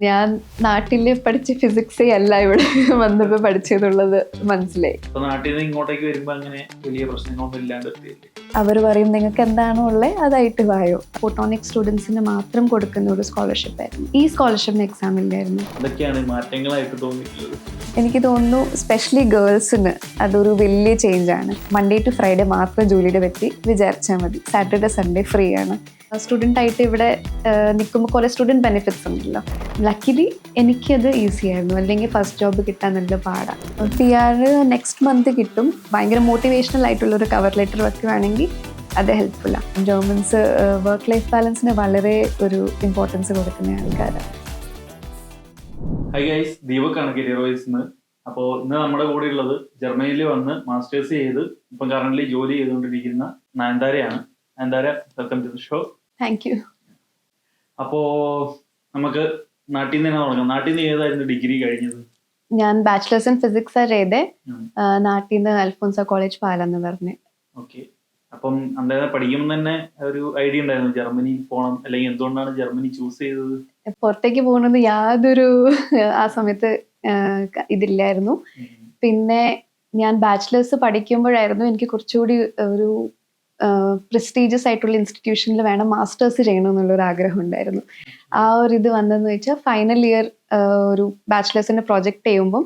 ഞാൻ നാട്ടില് പഠിച്ച ഫിസിക്സേ അല്ല ഇവിടെ വന്നപ്പോ പഠിച്ചതെന്നുള്ളത് മനസ്സിലായി. നാട്ടിൽ നിന്ന് ഇങ്ങോട്ടേക്ക് വരുമ്പോ അങ്ങനെ വലിയ പ്രശ്നങ്ങളൊന്നും ഇല്ലാണ്ട് അവർ പറയും നിങ്ങൾക്ക് എന്താണോ ഉള്ളത് അതായിട്ട് വായോ. ഫോട്ടോണിക് സ്റ്റുഡൻസിന് മാത്രം കൊടുക്കുന്ന ഒരു സ്കോളർഷിപ്പ് ആയിരുന്നു. ഈ സ്കോളർഷിപ്പിന് എക്സാം ഇല്ലായിരുന്നു. അതൊക്കെയാണ് മാറ്റങ്ങളായിട്ട് തോന്നിയിട്ടുള്ളത്. എനിക്ക് തോന്നുന്നു സ്പെഷ്യലി ഗേൾസിന് അതൊരു വലിയ ചേഞ്ചാണ്. മൺഡേ ടു ഫ്രൈഡേ മാത്രം ജോലിയുടെ പറ്റി വിചാരിച്ചാൽ മതി. സാറ്റർഡേ സൺഡേ ഫ്രീ ആണ്. സ്റ്റുഡൻ്റ് ആയിട്ട് ഇവിടെ നിൽക്കുമ്പോൾ കുറേ സ്റ്റുഡൻറ്റ് ബെനിഫിറ്റ്സ് ഉണ്ടല്ലോ. ലക്കിലി എനിക്കത് ഈസി ആയിരുന്നു. അല്ലെങ്കിൽ ഫസ്റ്റ് ജോബ് കിട്ടാൻ നല്ല പാടാണ്. PR നെക്സ്റ്റ് മന്ത് കിട്ടും. ഭയങ്കര മോട്ടിവേഷണൽ ആയിട്ടുള്ളൊരു കവർ ലെറ്റർ വെക്കുകയാണെങ്കിൽ അത് ഹെൽപ്ഫുള്ളാണ്. ജർമൻസ് വർക്ക് ലൈഫ് ബാലൻസിന് വളരെ ഒരു ഇമ്പോർട്ടൻസ് കൊടുക്കുന്ന ആൾക്കാരാണ്. ഹൈ ഗൈസ്, ദീപക്കാണ് കരിയർ വൈസ്. അപ്പോൾ ഇന്ന് നമ്മുടെ കൂടെ ഉള്ളത് ജർമ്മനിയിൽ വന്ന് മാസ്റ്റേഴ്സ് ചെയ്ത് ഇപ്പം കറന്റ് ജോലി ചെയ്തുകൊണ്ടിരിക്കുന്ന നയൻതാരയാണ്. Nayanthara, welcome to the show. Thank you. അപ്പോ നമുക്ക് നാട്ടിൽ നിന്ന് തന്നെ തുടങ്ങാം. നാട്ടിൽ നിന്ന് ഏതായിരുന്നു ഡിഗ്രി കഴിഞ്ഞത്? ഞാൻ ബാച്ചിലേഴ്സ് ഇൻ ഫിസിക്സ് ചെയ്തേ. നാട്ടിൽ നിന്ന് അൽഫോൻസ കോളേജ് പാലെന്ന് പറഞ്ഞു. ഓക്കെ. അപ്പം അന്നേരം പഠിക്കുമ്പോൾ തന്നെ ഒരു ഐഡിയ ഉണ്ടായിരുന്നു ജർമ്മനി പോകണം, അല്ലെങ്കിൽ എന്തുകൊണ്ടാണ് ജർമ്മനി ചൂസ് ചെയ്തത്? പുറത്തേക്ക് പോകുന്നത് യാതൊരു ആ സമയത്ത് ഇതില്ലായിരുന്നു. പിന്നെ ഞാൻ ബാച്ചിലേഴ്സ് പഠിക്കുമ്പോഴായിരുന്നു എനിക്ക് കുറച്ചുകൂടി ഒരു പ്രസ്റ്റീജിയസ് ആയിട്ടുള്ള ഇൻസ്റ്റിറ്റ്യൂഷനിൽ വേണം മാസ്റ്റേഴ്സ് ചെയ്യണമെന്നുള്ളൊരു ആഗ്രഹം ഉണ്ടായിരുന്നു. ആ ഒരു ഇത് വന്നതെന്ന് വെച്ചാൽ ഫൈനൽ ഇയർ ഒരു ബാച്ചിലേഴ്സിൻ്റെ പ്രോജക്റ്റ് ചെയ്യുമ്പം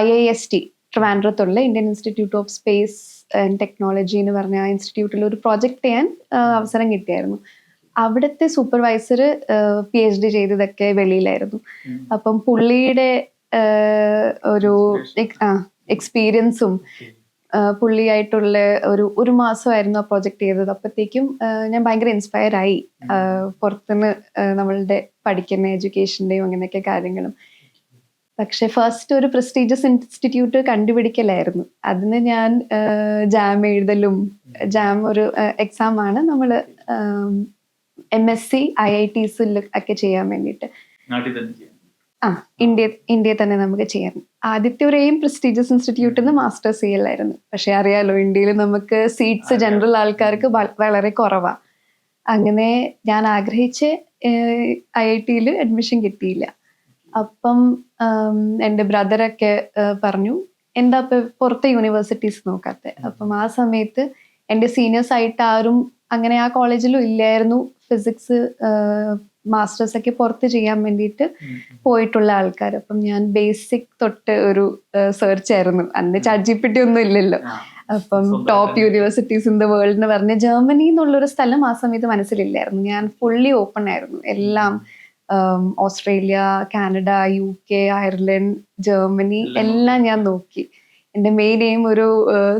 IIST ട്രിവാൻഡ്രത്തുള്ള Indian Institute of Space and Technology എന്ന് പറഞ്ഞ ആ ഇൻസ്റ്റിറ്റ്യൂട്ടിൽ ഒരു പ്രോജക്റ്റ് ചെയ്യാൻ അവസരം കിട്ടിയായിരുന്നു. അവിടുത്തെ സൂപ്പർവൈസർ PhD ചെയ്തതൊക്കെ വെളിയിലായിരുന്നു. അപ്പം പുള്ളിയുടെ ഒരു എക്സ്പീരിയൻസും പുള്ളിയായിട്ടുള്ള ഒരു മാസമായിരുന്നു ആ പ്രോജക്റ്റ് ചെയ്തത്. അപ്പോഴത്തേക്കും ഞാൻ ഭയങ്കര ഇൻസ്പയർ ആയി. പുറത്തുനിന്ന് നമ്മളുടെ പഠിക്കുന്ന എഡ്യൂക്കേഷൻ്റെയും അങ്ങനെയൊക്കെ കാര്യങ്ങളും. പക്ഷെ ഫസ്റ്റ് ഒരു പ്രസ്റ്റീജിയസ് ഇൻസ്റ്റിറ്റ്യൂട്ട് കണ്ടുപിടിക്കലായിരുന്നു. അതിന് ഞാൻ ജാം എഴുതലും, ജാം ഒരു എക്സാം ആണ് നമ്മൾ MSc IITs ഒക്കെ ചെയ്യാൻ വേണ്ടിയിട്ട് ഇന്ത്യയിൽ തന്നെ നമുക്ക് ചെയ്യാം. ആദ്യത്തെ ഒരു പ്രസ്റ്റീജിയസ് ഇൻസ്റ്റിറ്റ്യൂട്ടിൽ നിന്ന് മാസ്റ്റേഴ്സ് ചെയ്യലായിരുന്നു. പക്ഷെ അറിയാലോ, ഇന്ത്യയിൽ നമുക്ക് സീറ്റ്സ് ജനറൽ ആൾക്കാർക്ക് വളരെ കുറവാണ്. അങ്ങനെ ഞാൻ ആഗ്രഹിച്ച IITയിൽ അഡ്മിഷൻ കിട്ടിയില്ല. അപ്പം എൻ്റെ ബ്രദറൊക്കെ പറഞ്ഞു എന്താ പുറത്തെ യൂണിവേഴ്സിറ്റീസ് നോക്കാത്തെ. അപ്പം ആ സമയത്ത് എൻ്റെ സീനിയേഴ്സ് ആയിട്ട് ആരും അങ്ങനെ ആ കോളേജിലും ഇല്ലായിരുന്നു ഫിസിക്സ് മാസ്റ്റേഴ്സ് ഒക്കെ പുറത്ത് ചെയ്യാൻ വേണ്ടിയിട്ട് പോയിട്ടുള്ള ആൾക്കാർ. അപ്പം ഞാൻ ബേസിക് തൊട്ട് ഒരു സെർച്ച് ആയിരുന്നു. അന്ന് ChatGPT ഒന്നും ഇല്ലല്ലോ. അപ്പം top universities in the world എന്ന് പറഞ്ഞ ജർമ്മനി എന്നുള്ളൊരു സ്ഥലം ആ സമയത്ത് മനസ്സിലില്ലായിരുന്നു. ഞാൻ ഫുള്ളി ഓപ്പൺ ആയിരുന്നു. എല്ലാം Australia, Canada, UK, Ireland, Germany എല്ലാം ഞാൻ നോക്കി. എൻ്റെ മെയിൻ എയിം ഒരു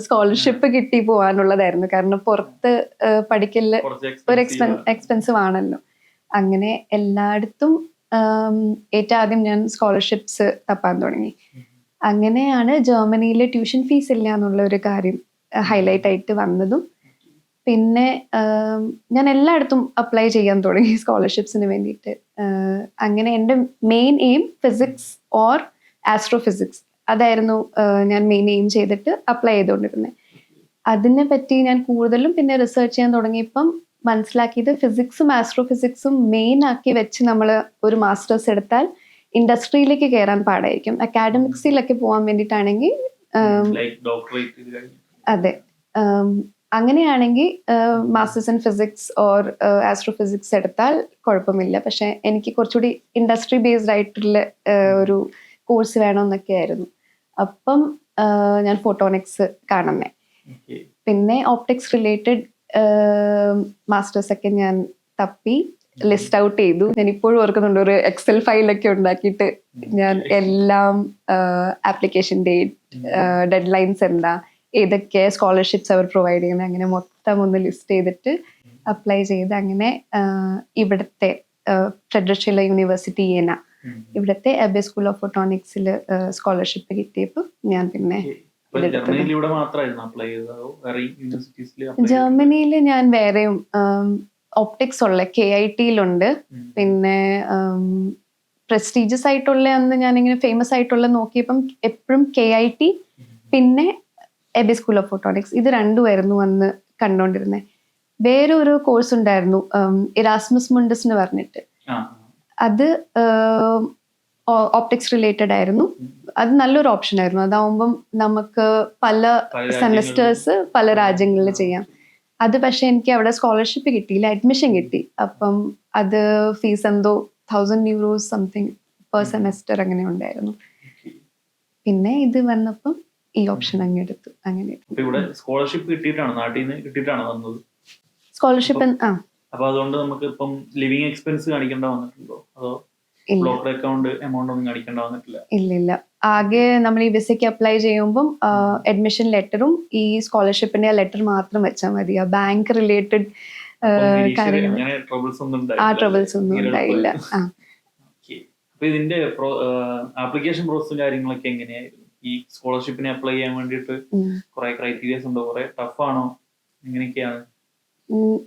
സ്കോളർഷിപ്പ് കിട്ടി പോകാനുള്ളതായിരുന്നു. കാരണം പുറത്ത് പഠിക്കല് ഒരു എക്സ്പെൻസീവ് ആണല്ലോ. അങ്ങനെ എല്ലായിടത്തും ഏറ്റവും ആദ്യം ഞാൻ സ്കോളർഷിപ്സ് തപ്പാൻ തുടങ്ങി. അങ്ങനെയാണ് ജർമ്മനിയിൽ ട്യൂഷൻ ഫീസ് ഇല്ല എന്നുള്ള ഒരു കാര്യം ഹൈലൈറ്റ് ആയിട്ട് വന്നതും. പിന്നെ ഞാൻ എല്ലായിടത്തും അപ്ലൈ ചെയ്യാൻ തുടങ്ങി സ്കോളർഷിപ്സിന് വേണ്ടിയിട്ട്. അങ്ങനെ എൻ്റെ main aim physics or astrophysics അതായിരുന്നു ഞാൻ മെയിൻ എയിം ചെയ്തിട്ട് അപ്ലൈ ചെയ്തുകൊണ്ടിരുന്നത്. അതിനെ പറ്റി ഞാൻ കൂടുതലും പിന്നെ റിസർച്ച് ചെയ്യാൻ തുടങ്ങിയപ്പം മനസ്സിലാക്കിയത് ഫിസിക്സും ആസ്ട്രോഫിസിക്സും മെയിൻ ആക്കി വെച്ച് നമ്മൾ ഒരു മാസ്റ്റേഴ്സ് എടുത്താൽ ഇൻഡസ്ട്രിയിലേക്ക് കയറാൻ പാടായിരിക്കും. അക്കാഡമിക്സിലൊക്കെ പോകാൻ വേണ്ടിയിട്ടാണെങ്കിൽ അതെ, അങ്ങനെയാണെങ്കിൽ masters in physics or astrophysics എടുത്താൽ കുഴപ്പമില്ല. പക്ഷെ എനിക്ക് കുറച്ചുകൂടി ഇൻഡസ്ട്രി ബേസ്ഡ് ആയിട്ടുള്ള ഒരു കോഴ്സ് വേണമെന്നൊക്കെ ആയിരുന്നു. അപ്പം ഞാൻ ഫോട്ടോണിക്സ് കാണുന്നേ. പിന്നെ ഓപ്റ്റിക്സ് റിലേറ്റഡ് മാസ്റ്റേഴ്സ് ഒക്കെ ഞാൻ തപ്പി ലിസ്റ്റ് ഔട്ട് ചെയ്തു. ഞാൻ ഇപ്പോഴും ഓർക്കുന്നുണ്ട്, ഒരു Excel ഫയലൊക്കെ ഉണ്ടാക്കിയിട്ട് ഞാൻ എല്ലാം ആപ്ലിക്കേഷൻ ഡേറ്റ്, ഡെഡ് ലൈൻസ് എന്താ, ഏതൊക്കെ സ്കോളർഷിപ്സ് അവർ പ്രൊവൈഡ് ചെയ്യുന്നത്, അങ്ങനെ മൊത്തം ഒന്ന് ലിസ്റ്റ് ചെയ്തിട്ട് അപ്ലൈ ചെയ്ത് അങ്ങനെ ഇവിടുത്തെ ഫ്രെഡറിക് യൂണിവേഴ്സിറ്റി ഇവിടുത്തെ എബെ സ്കൂൾ ഓഫ് ഫോട്ടോണിക്സിൽ സ്കോളർഷിപ്പ് കിട്ടിയപ്പോൾ ഞാൻ പിന്നെ ജർമ്മനിയിൽ ഞാൻ വേറെയും ഓപ്റ്റിക്സ് ഉള്ള KIT-യിലുണ്ട്. പിന്നെ പ്രസ്റ്റീജിയസ് ആയിട്ടുള്ള അന്ന് ഞാനിങ്ങനെ ഫേമസ് ആയിട്ടുള്ള നോക്കിയപ്പം എപ്പോഴും KIT പിന്നെ എബെ സ്കൂൾ ഓഫ് ഫോട്ടോണിക്സ്, ഇത് രണ്ടുമായിരുന്നു അന്ന് കണ്ടുകൊണ്ടിരുന്നത്. വേറെ ഒരു കോഴ്സ് ഉണ്ടായിരുന്നു ഇറാസ്മസ് മുണ്ടസ് എന്ന് പറഞ്ഞിട്ട്. അത് ഓപ്റ്റിക്സ് റിലേറ്റഡ് ആയിരുന്നു. അത് നല്ലൊരു ഓപ്ഷൻ ആയിരുന്നു. അതാവുമ്പം നമുക്ക് പല സെമസ്റ്റേഴ്സ് പല രാജ്യങ്ങളിൽ ചെയ്യാം. അത് പക്ഷെ എനിക്ക് അവിടെ സ്കോളർഷിപ്പ് കിട്ടിയില്ല, അഡ്മിഷൻ കിട്ടി. അപ്പം അത് ഫീസ് എന്തോ €1000 സംതിങ് പെർ സെമസ്റ്റർ അങ്ങനെ ഉണ്ടായിരുന്നു. പിന്നെ ഇത് വന്നപ്പം ഈ ഓപ്ഷൻ അങ്ങ് എടുത്തു. അങ്ങനെ ഇവിടെ സ്കോളർഷിപ്പ് കിട്ടിയിട്ടാണ്, നാട്ടിൽ നിന്ന് കിട്ടിയിട്ടാണ് വന്നത് സ്കോളർഷിപ്പ്. അപ്പൊ അതുകൊണ്ട് നമുക്ക് ഇപ്പം ലിവിങ് എക്സ്പെൻസ് കാണിക്കേണ്ട വന്നിട്ടുണ്ടോ, അതോ ബ്ലോക്ക്ഡ് അക്കൗണ്ട് എമൗണ്ട് ഒന്നും കാണിക്കേണ്ട വന്നിട്ടില്ല? ഇല്ല. ആകെ നമ്മൾ ഈ വിസയ്ക്ക് അപ്ലൈ ചെയ്യുമ്പം അഡ്മിഷൻ ലെറ്ററും ഈ സ്കോളർഷിപ്പിന്റെ ലെറ്റർ മാത്രം വെച്ചാൽ മതി. ആ ബാങ്ക് റിലേറ്റഡ് കാര്യങ്ങൾ ആ ട്രബിൾസ് ഒന്നും ഉണ്ടായില്ല. അപ്പൊ ഇതിന്റെ ആപ്ലിക്കേഷൻ പ്രോസസും കാര്യങ്ങളൊക്കെ എങ്ങനെയായിരുന്നു? ഈ സ്കോളർഷിപ്പിന് അപ്ലൈ ചെയ്യാൻ വേണ്ടിയിട്ട് കുറെ ക്രൈറ്റീരിയസ് ഉണ്ടോ, കുറെ ടഫ് ആണോ, എങ്ങനെയൊക്കെയാണ്?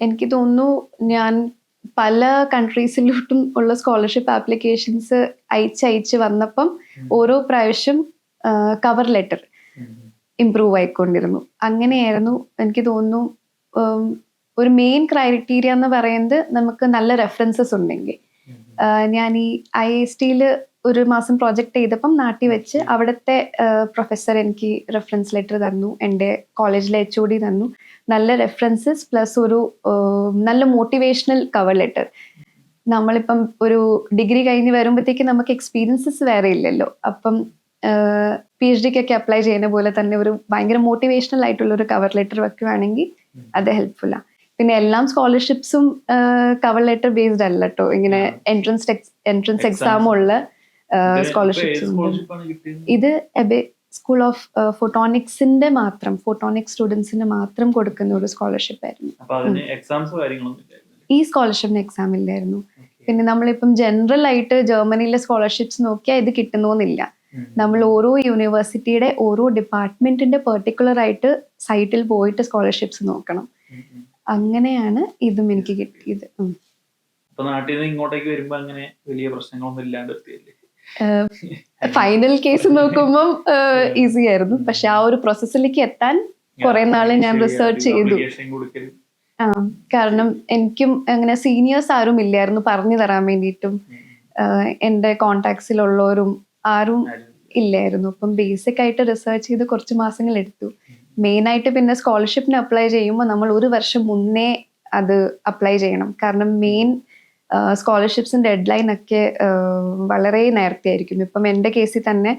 എനിക്ക് തോന്നുന്നു ഞാൻ പല കൺട്രീസിലോട്ടും ഉള്ള സ്കോളർഷിപ്പ് ആപ്ലിക്കേഷൻസ് അയച്ച് വന്നപ്പം ഓരോ പ്രാവശ്യം കവർ ലെറ്റർ ഇംപ്രൂവ് ആയിക്കൊണ്ടിരുന്നു. അങ്ങനെയായിരുന്നു. എനിക്ക് തോന്നുന്നു ഒരു മെയിൻ ക്രൈറ്റീരിയ എന്ന് പറയുന്നത് നമുക്ക് നല്ല റെഫറൻസസ് ഉണ്ടെങ്കിൽ. ഞാൻ ഈ IIST ഒരു മാസം പ്രോജക്റ്റ് ചെയ്തപ്പം നാട്ടിൽ വെച്ച് അവിടുത്തെ പ്രൊഫസർ എനിക്ക് റെഫറൻസ് ലെറ്റർ തന്നു, എൻ്റെ കോളേജിലെ HOD തന്നു. നല്ല റെഫറൻസസ് പ്ലസ് ഒരു നല്ല മോട്ടിവേഷണൽ കവർ ലെറ്റർ. നമ്മളിപ്പം ഒരു ഡിഗ്രി കഴിഞ്ഞ് വരുമ്പോഴത്തേക്ക് നമുക്ക് എക്സ്പീരിയൻസസ് വേറെ ഇല്ലല്ലോ. അപ്പം PhDക്കൊക്കെ അപ്ലൈ ചെയ്യുന്ന പോലെ തന്നെ ഒരു ഭയങ്കര മോട്ടിവേഷണൽ ആയിട്ടുള്ള ഒരു കവർ ലെറ്റർ വെക്കുകയാണെങ്കിൽ അത് ഹെൽപ്ഫുള്ളാണ്. പിന്നെ എല്ലാം സ്കോളർഷിപ്സും കവർ ലെറ്റർ ബേസ്ഡ് അല്ല കേട്ടോ. ഇങ്ങനെ എൻട്രൻസ് എക്സാം ഉള്ള സ്കോളർഷിപ്സ്. ഇത് സ്കൂൾ ഓഫ് ഫോട്ടോണിക്സിന്റെ മാത്രം, ഫോട്ടോണിക്സ് സ്റ്റുഡൻസിന് മാത്രം കൊടുക്കുന്ന ഒരു സ്കോളർഷിപ്പ് ആയിരുന്നു. ഈ സ്കോളർഷിപ്പിന് എക്സാം ഇല്ലായിരുന്നു. പിന്നെ നമ്മളിപ്പം ജനറൽ ആയിട്ട് ജർമ്മനിയിലെ സ്കോളർഷിപ്സ് നോക്കിയാൽ ഇത് കിട്ടുന്നോന്നില്ല. നമ്മൾ ഓരോ യൂണിവേഴ്സിറ്റിയുടെ ഓരോ ഡിപ്പാർട്ട്മെന്റിന്റെ പെർട്ടിക്കുലർ ആയിട്ട് സൈറ്റിൽ പോയിട്ട് സ്കോളർഷിപ്സ് നോക്കണം. അങ്ങനെയാണ് ഇതും എനിക്ക് കിട്ടിയത്. നാട്ടിൽ നിന്ന് ഇങ്ങോട്ടേക്ക് വരുമ്പോ അങ്ങനെ വലിയ പ്രശ്നങ്ങളൊന്നും ഇല്ലാണ്ട് ഫൈനൽ കേസ് നോക്കുമ്പോൾ ഈസി ആയിരുന്നു. പക്ഷെ ആ ഒരു പ്രോസസ്സിലേക്ക് എത്താൻ കുറെ നാള് ഞാൻ റിസർച്ച് ചെയ്തു. കാരണം എനിക്കും അങ്ങനെ സീനിയേഴ്സ് ആരും ഇല്ലായിരുന്നു പറഞ്ഞു തരാൻ വേണ്ടിയിട്ടും. എൻ്റെ കോണ്ടാക്ട്സിലുള്ളവരും ആരും ഇല്ലായിരുന്നു. അപ്പം ബേസിക് ആയിട്ട് റിസർച്ച് ചെയ്ത് കുറച്ച് മാസങ്ങൾ എടുത്തു. മെയിൻ ആയിട്ട് പിന്നെ സ്കോളർഷിപ്പിന് അപ്ലൈ ചെയ്യുമ്പോൾ നമ്മൾ ഒരു വർഷം മുന്നേ അത് അപ്ലൈ ചെയ്യണം. കാരണം മെയിൻ സ്കോളർഷിപ്സിന്റെ ഡെഡ്ലൈൻ ഒക്കെ വളരെ നേരത്തെ ആയിരിക്കും. ഇപ്പം എൻ്റെ കേസിൽ തന്നെ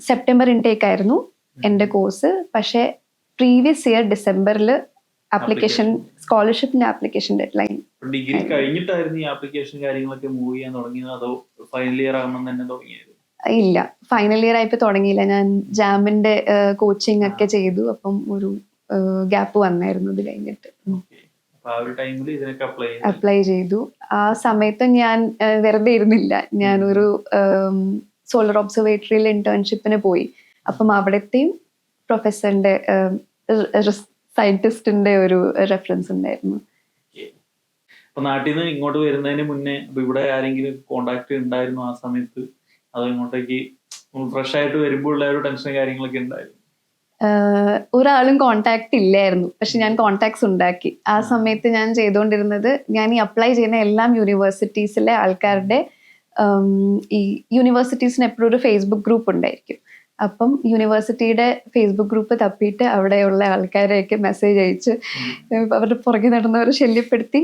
സെപ്റ്റംബർ ഇൻടേക്ക് ആയിരുന്നു എൻ്റെ കോഴ്സ്. പക്ഷേ പ്രീവിയസ് ഇയർ ഡിസംബറിൽ ആപ്ലിക്കേഷൻ, സ്കോളർഷിപ്പിന്റെ ആപ്ലിക്കേഷൻ ഡെഡ്ലൈൻ. ഡിഗ്രി കഴിഞ്ഞിട്ടായിരുന്നു ഈ ആപ്ലിക്കേഷൻ കാര്യങ്ങളൊക്കെ മൂവ് ചെയ്യാൻ തുടങ്ങിയത്, അതോ ഫൈനൽ ഇയർ ആകുമ്പോൾ തന്നെ തുടങ്ങിയത്? ഇല്ല, ഫൈനൽ ഇയർ ആയപ്പോ തുടങ്ങിയില്ല. ഞാൻ ജാമിന്റെ കോച്ചിങ് ഒക്കെ ചെയ്തു. അപ്പം ഒരു ഗ്യാപ്പ് വന്നായിരുന്നു ഇത് കഴിഞ്ഞിട്ട്. അപ്ലൈ ചെയ്തു. ആ സമയത്ത് ഞാൻ വെറുതെ ഇരുന്നില്ല. ഞാനൊരു സോളർ ഒബ്സർവേറ്ററിയിൽ ഇന്റേൺഷിപ്പിന് പോയി. അപ്പം അവിടത്തെയും പ്രൊഫസറിന്റെ സയന്റിസ്റ്റിന്റെ ഒരു റെഫറൻസ് ഉണ്ടായിരുന്നു. അപ്പൊ നാട്ടിൽ നിന്ന് ഇങ്ങോട്ട് വരുന്നതിന് മുന്നേ ഇവിടെ ആരെങ്കിലും കോണ്ടാക്ട് ഉണ്ടായിരുന്നു ആ സമയത്ത്? അതോ ഇങ്ങോട്ടേക്ക് ഫ്രഷ് ആയിട്ട് വരുമ്പോൾ ഉള്ള ഒരു ടെൻഷനും കാര്യങ്ങളൊക്കെ ഉണ്ടായിരുന്നു? ഒരാളും കോണ്ടാക്ട് ഇല്ലായിരുന്നു. പക്ഷെ ഞാൻ കോണ്ടാക്ട്സ് ഉണ്ടാക്കി. ആ സമയത്ത് ഞാൻ ചെയ്തുകൊണ്ടിരുന്നത്, ഞാൻ ഈ അപ്ലൈ ചെയ്യുന്ന എല്ലാ യൂണിവേഴ്സിറ്റീസിലെ ആൾക്കാരുടെ ഈ യൂണിവേഴ്സിറ്റീസിന് എപ്പോഴും ഒരു ഫേസ്ബുക്ക് ഗ്രൂപ്പ് ഉണ്ടായിരിക്കും. അപ്പം യൂണിവേഴ്സിറ്റിയുടെ ഫേസ്ബുക്ക് ഗ്രൂപ്പ് തപ്പിയിട്ട് അവിടെയുള്ള ആൾക്കാരെയൊക്കെ മെസ്സേജ് അയച്ച് അവരുടെ പുറകെ നടന്നവരെ ശല്യപ്പെടുത്തി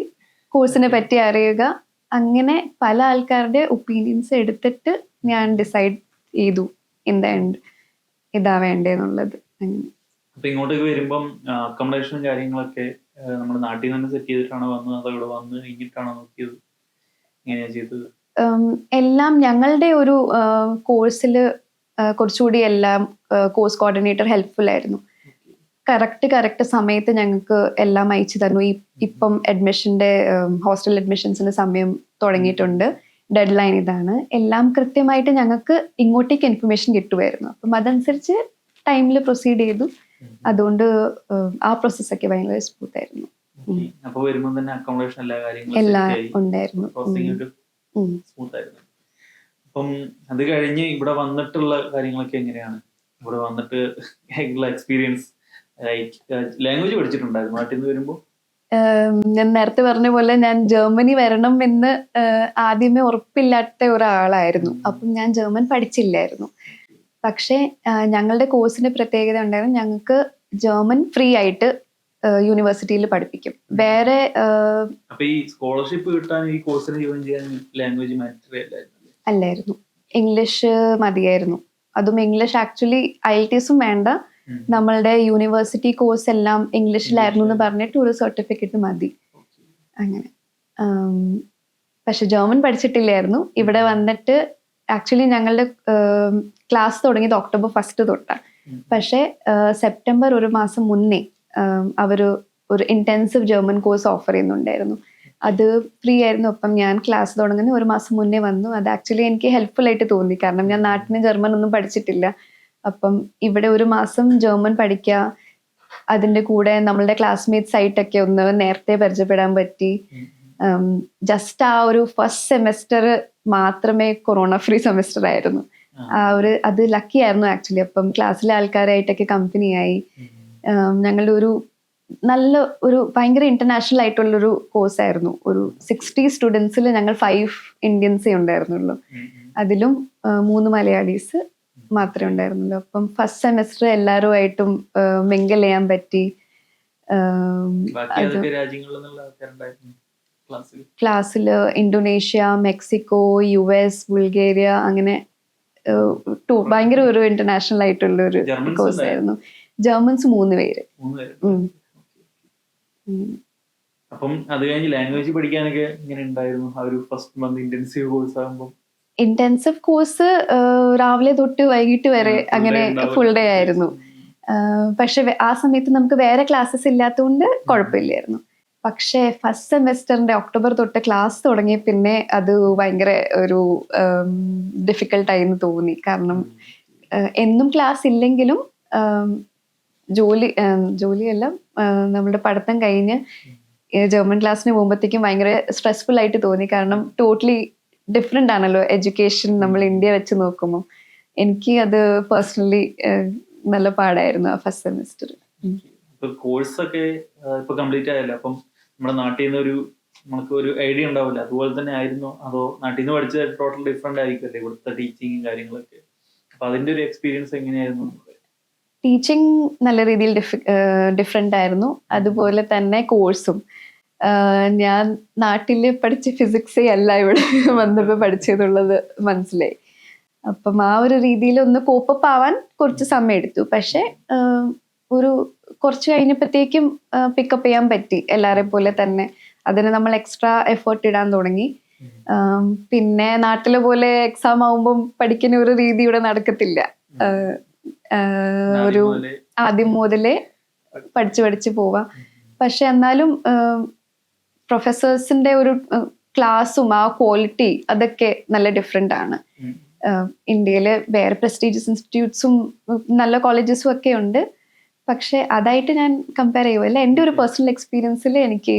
കോഴ്സിനെ പറ്റി അറിയുക. അങ്ങനെ പല ആൾക്കാരുടെ ഒപ്പീനിയൻസ് എടുത്തിട്ട് ഞാൻ ഡിസൈഡ് ചെയ്തു ഇൻ ദ എൻഡ് ഇതാ വേണ്ടേന്നുള്ളത്. അപ്പൊ ഇങ്ങോട്ടേക്ക് വരുമ്പം അക്കോമഡേഷനും കാര്യങ്ങളൊക്കെ നമ്മുടെ നാട്ടിൽ തന്നെ സെറ്റ് ചെയ്തിട്ടാണോ വന്നത്, അതോ ഇവിടെ വന്ന് കഴിഞ്ഞിട്ടാണോ നോക്കിയത്, എങ്ങനെയാ ചെയ്തത്? എല്ലാം ഞങ്ങളുടെ ഒരു കോഴ്സിൽ കുറച്ചുകൂടി എല്ലാം കോഴ്സ് കോർഡിനേറ്റർ ഹെൽപ്ഫുൾ ആയിരുന്നു. കറക്റ്റ് സമയത്ത് ഞങ്ങൾക്ക് എല്ലാം അയച്ചു തന്നു. ഇപ്പം അഡ്മിഷന്റെ ഹോസ്റ്റൽ അഡ്മിഷൻസിന്റെ സമയം തുടങ്ങിയിട്ടുണ്ട്, ഡെഡ് ലൈൻ ഇതാണ്, എല്ലാം കൃത്യമായിട്ട് ഞങ്ങൾക്ക് ഇങ്ങോട്ടേക്ക് ഇൻഫർമേഷൻ കിട്ടുമായിരുന്നു. അപ്പം അതനുസരിച്ച് ടൈമിൽ പ്രൊസീഡ് ചെയ്തു. അതുകൊണ്ട് ആ പ്രോസസ്സൊക്കെ ഭയങ്കര സ്മൂത്ത് ആയിരുന്നു. എല്ലാം ഉണ്ടായിരുന്നു. അപ്പം അത് കഴിഞ്ഞ് ഇവിടെ വന്നിട്ടുള്ള കാര്യങ്ങളൊക്കെ എങ്ങനെയാണ്? ഇവിടെ വന്നിട്ട് എക്സ്പീരിയൻസ്, ലാംഗ്വേജ് പഠിച്ചിട്ടുണ്ടായിരുന്നു നാട്ടിൽ നിന്ന് വരുമ്പോൾ? ഞാൻ നേരത്തെ പറഞ്ഞ പോലെ ഞാൻ ജർമ്മനി വരണം എന്ന് ആദ്യമേ ഉറപ്പില്ലാത്ത ഒരാളായിരുന്നു. അപ്പം ഞാൻ ജർമ്മൻ പഠിച്ചില്ലായിരുന്നു. പക്ഷേ ഞങ്ങളുടെ കോഴ്സിന്റെ പ്രത്യേകത ഉണ്ടായിരുന്നു, ഞങ്ങൾക്ക് ജർമ്മൻ ഫ്രീ ആയിട്ട് യൂണിവേഴ്സിറ്റിയിൽ പഠിപ്പിക്കും. വേറെ അപ്പൊ ഈ സ്കോളർഷിപ്പ് കിട്ടാൻ ഈ കോഴ്സിന് ജോയിൻ ചെയ്യാൻ ലാംഗ്വേജ് മാറ്റർ അല്ലായിരുന്നു, ഇംഗ്ലീഷ് മതിയായിരുന്നു. അതും ഇംഗ്ലീഷ് ആക്ച്വലി IELTS-ഉം വേണ്ട, നമ്മളുടെ യൂണിവേഴ്സിറ്റി കോഴ്സ് എല്ലാം ഇംഗ്ലീഷിലായിരുന്നു എന്ന് പറഞ്ഞിട്ട് ഒരു സർട്ടിഫിക്കറ്റ് മതി അങ്ങനെ. പക്ഷെ ജർമ്മൻ പഠിച്ചിട്ടില്ലായിരുന്നു. ഇവിടെ വന്നിട്ട് ആക്ച്വലി ഞങ്ങളുടെ ക്ലാസ് തുടങ്ങിയത് October 1 തൊട്ടാണ്. പക്ഷെ സെപ്റ്റംബർ ഒരു മാസം മുന്നേ അവര് ഒരു ഇന്റൻസീവ് ജർമ്മൻ കോഴ്സ് ഓഫർ ചെയ്യുന്നുണ്ടായിരുന്നു. അത് ഫ്രീ ആയിരുന്നു. അപ്പം ഞാൻ ക്ലാസ് തുടങ്ങുന്ന ഒരു മാസം മുന്നേ വന്നു. അത് ആക്ച്വലി എനിക്ക് ഹെൽപ്ഫുൾ ആയിട്ട് തോന്നി, കാരണം ഞാൻ നാട്ടിൽ നിന്ന് ജർമ്മൻ ഒന്നും പഠിച്ചിട്ടില്ല. അപ്പം ഇവിടെ ഒരു മാസം ജർമ്മൻ പഠിക്കുക, അതിന്റെ കൂടെ നമ്മളുടെ ക്ലാസ്മേറ്റ്സ് ആയിട്ടൊക്കെ ഒന്ന് നേരത്തെ പരിചയപ്പെടാൻ പറ്റി. ജസ്റ്റ് ആ ഒരു ഫസ്റ്റ് സെമസ്റ്റർ മാത്രമേ കൊറോണ ഫ്രീ സെമസ്റ്റർ ആയിരുന്നു. അത് ലക്കി ആയിരുന്നു ആക്ച്വലി. അപ്പം ക്ലാസ്സിലെ ആൾക്കാരായിട്ടൊക്കെ കമ്പനിയായി. ഞങ്ങളുടെ ഒരു ഭയങ്കര ഇന്റർനാഷണൽ ആയിട്ടുള്ളൊരു കോഴ്സ് ആയിരുന്നു. ഒരു 60 സ്റ്റുഡൻസിൽ ഞങ്ങൾ 5 ഇന്ത്യൻസേ ഉണ്ടായിരുന്നുള്ളൂ. അതിലും 3 മലയാളീസ് മാത്രമേ ഉണ്ടായിരുന്നുള്ളൂ. അപ്പം ഫസ്റ്റ് സെമസ്റ്റർ എല്ലാവരുമായിട്ടും മിങ്കിൾ ചെയ്യാൻ പറ്റി. ക്ലാസ്സിൽ ഇന്തോനേഷ്യ, മെക്സിക്കോ, US, ബൾഗേറിയ, അങ്ങനെ ഭയങ്കര ഒരു ഇന്റർനാഷണൽ ആയിട്ടുള്ള ഒരു കോഴ്സ് ആയിരുന്നു. ജർമ്മൻസ് 3 പേര്. അപ്പം അത് കഴിഞ്ഞ് ലാംഗ്വേജ് പഠിക്കാനൊക്കെ എങ്ങനെ ഉണ്ടായിരുന്നു ആ ഒരു ഫസ്റ്റ് മന്ത് ഇന്റൻസീവ് കോഴ്സ് ആകുമ്പോൾ? ഇന്റൻസീവ് കോഴ്സ് രാവിലെ തൊട്ട് വൈകിട്ട് വരെ അങ്ങനെ ഫുൾ ഡേ ആയിരുന്നു. പക്ഷെ ആ സമയത്ത് നമുക്ക് വേറെ ക്ലാസ്സസ് ഇല്ലാത്തതുകൊണ്ട് കുഴപ്പമില്ലായിരുന്നു. പക്ഷെ ഫസ്റ്റ് സെമസ്റ്ററിന്റെ ഒക്ടോബർ തൊട്ട് ക്ലാസ് തുടങ്ങിയ പിന്നെ അത് ഭയങ്കര ഒരു ഡിഫിക്കൽട്ടായിന്ന് തോന്നി. കാരണം എന്നും ക്ലാസ് ഇല്ലെങ്കിലും ജോലിയെല്ലാം നമ്മുടെ പഠിത്തം കഴിഞ്ഞ് ജർമ്മൻ ക്ലാസ്സിന് പോകുമ്പോഴത്തേക്കും ഭയങ്കര സ്ട്രെസ്ഫുൾ ആയിട്ട് തോന്നി. കാരണം ടോട്ടലി ഡിഫറെന്റ് ആണല്ലോ എഡ്യൂക്കേഷൻ നമ്മൾ ഇന്ത്യ വെച്ച് നോക്കുമ്പോൾ. എനിക്ക് അത് പേഴ്സണലി നല്ല പാടായിരുന്നു ആ ഫസ്റ്റ് സെമസ്റ്റർ. കോഴ്സ് ഒക്കെ ഇപ്പൊ കംപ്ലീറ്റ് ആയല്ലോ, അപ്പം നമ്മുടെ നാട്ടിൽ നിന്ന് നമുക്ക് ഒരു ഐഡിയ ഉണ്ടാവില്ല. അതുപോലെ തന്നെ ആയിരുന്നോ, അതോ നാട്ടിൽ നിന്ന് പഠിച്ച ടോട്ടൽ ഡിഫറെന്റ് ആയിരിക്കും ഇവിടുത്തെ ടീച്ചിങ്ങും കാര്യങ്ങളൊക്കെ? അപ്പൊ അതിന്റെ ഒരു എക്സ്പീരിയൻസ് എങ്ങനെയായിരുന്നു? ടീച്ചിങ് നല്ല രീതിയിൽ ഡിഫറെന്റ് ആയിരുന്നു. അതുപോലെ തന്നെ കോഴ്സും. ഞാൻ നാട്ടിൽ പഠിച്ച ഫിസിക്സേ അല്ല ഇവിടെ വന്നപ്പോൾ പഠിച്ചതുള്ളത് മനസ്സിലായി. അപ്പം ആ ഒരു രീതിയിൽ ഒന്ന് കോപ്പപ്പ് ആവാൻ കുറച്ച് സമയം എടുത്തു. പക്ഷെ കുറച്ച് കഴിഞ്ഞപ്പോഴത്തേക്കും പിക്കപ്പ് ചെയ്യാൻ പറ്റി എല്ലാരെ പോലെ തന്നെ. അതിന് നമ്മൾ എക്സ്ട്രാ എഫേർട്ട് ഇടാൻ തുടങ്ങി. പിന്നെ നാട്ടിലെ പോലെ എക്സാം ആവുമ്പം പഠിക്കുന്ന ഒരു രീതി ഇവിടെ നടക്കത്തില്ല. ഒരു ആദ്യം മുതലേ പഠിച്ചു പോവാ. പക്ഷെ എന്നാലും പ്രൊഫസേഴ്സിന്റെ ഒരു ക്ലാസ്സും ആ ക്വാളിറ്റി അതൊക്കെ നല്ല ഡിഫറെന്റ് ആണ്. ഇന്ത്യയിലെ വേറെ പ്രസ്റ്റീജിയസ് ഇൻസ്റ്റിറ്റ്യൂട്ട്സും നല്ല കോളേജസും ഒക്കെ ഉണ്ട്. പക്ഷെ അതായിട്ട് ഞാൻ കമ്പയർ ചെയ്യുമല്ല. എൻ്റെ ഒരു പേഴ്സണൽ എക്സ്പീരിയൻസിൽ എനിക്ക്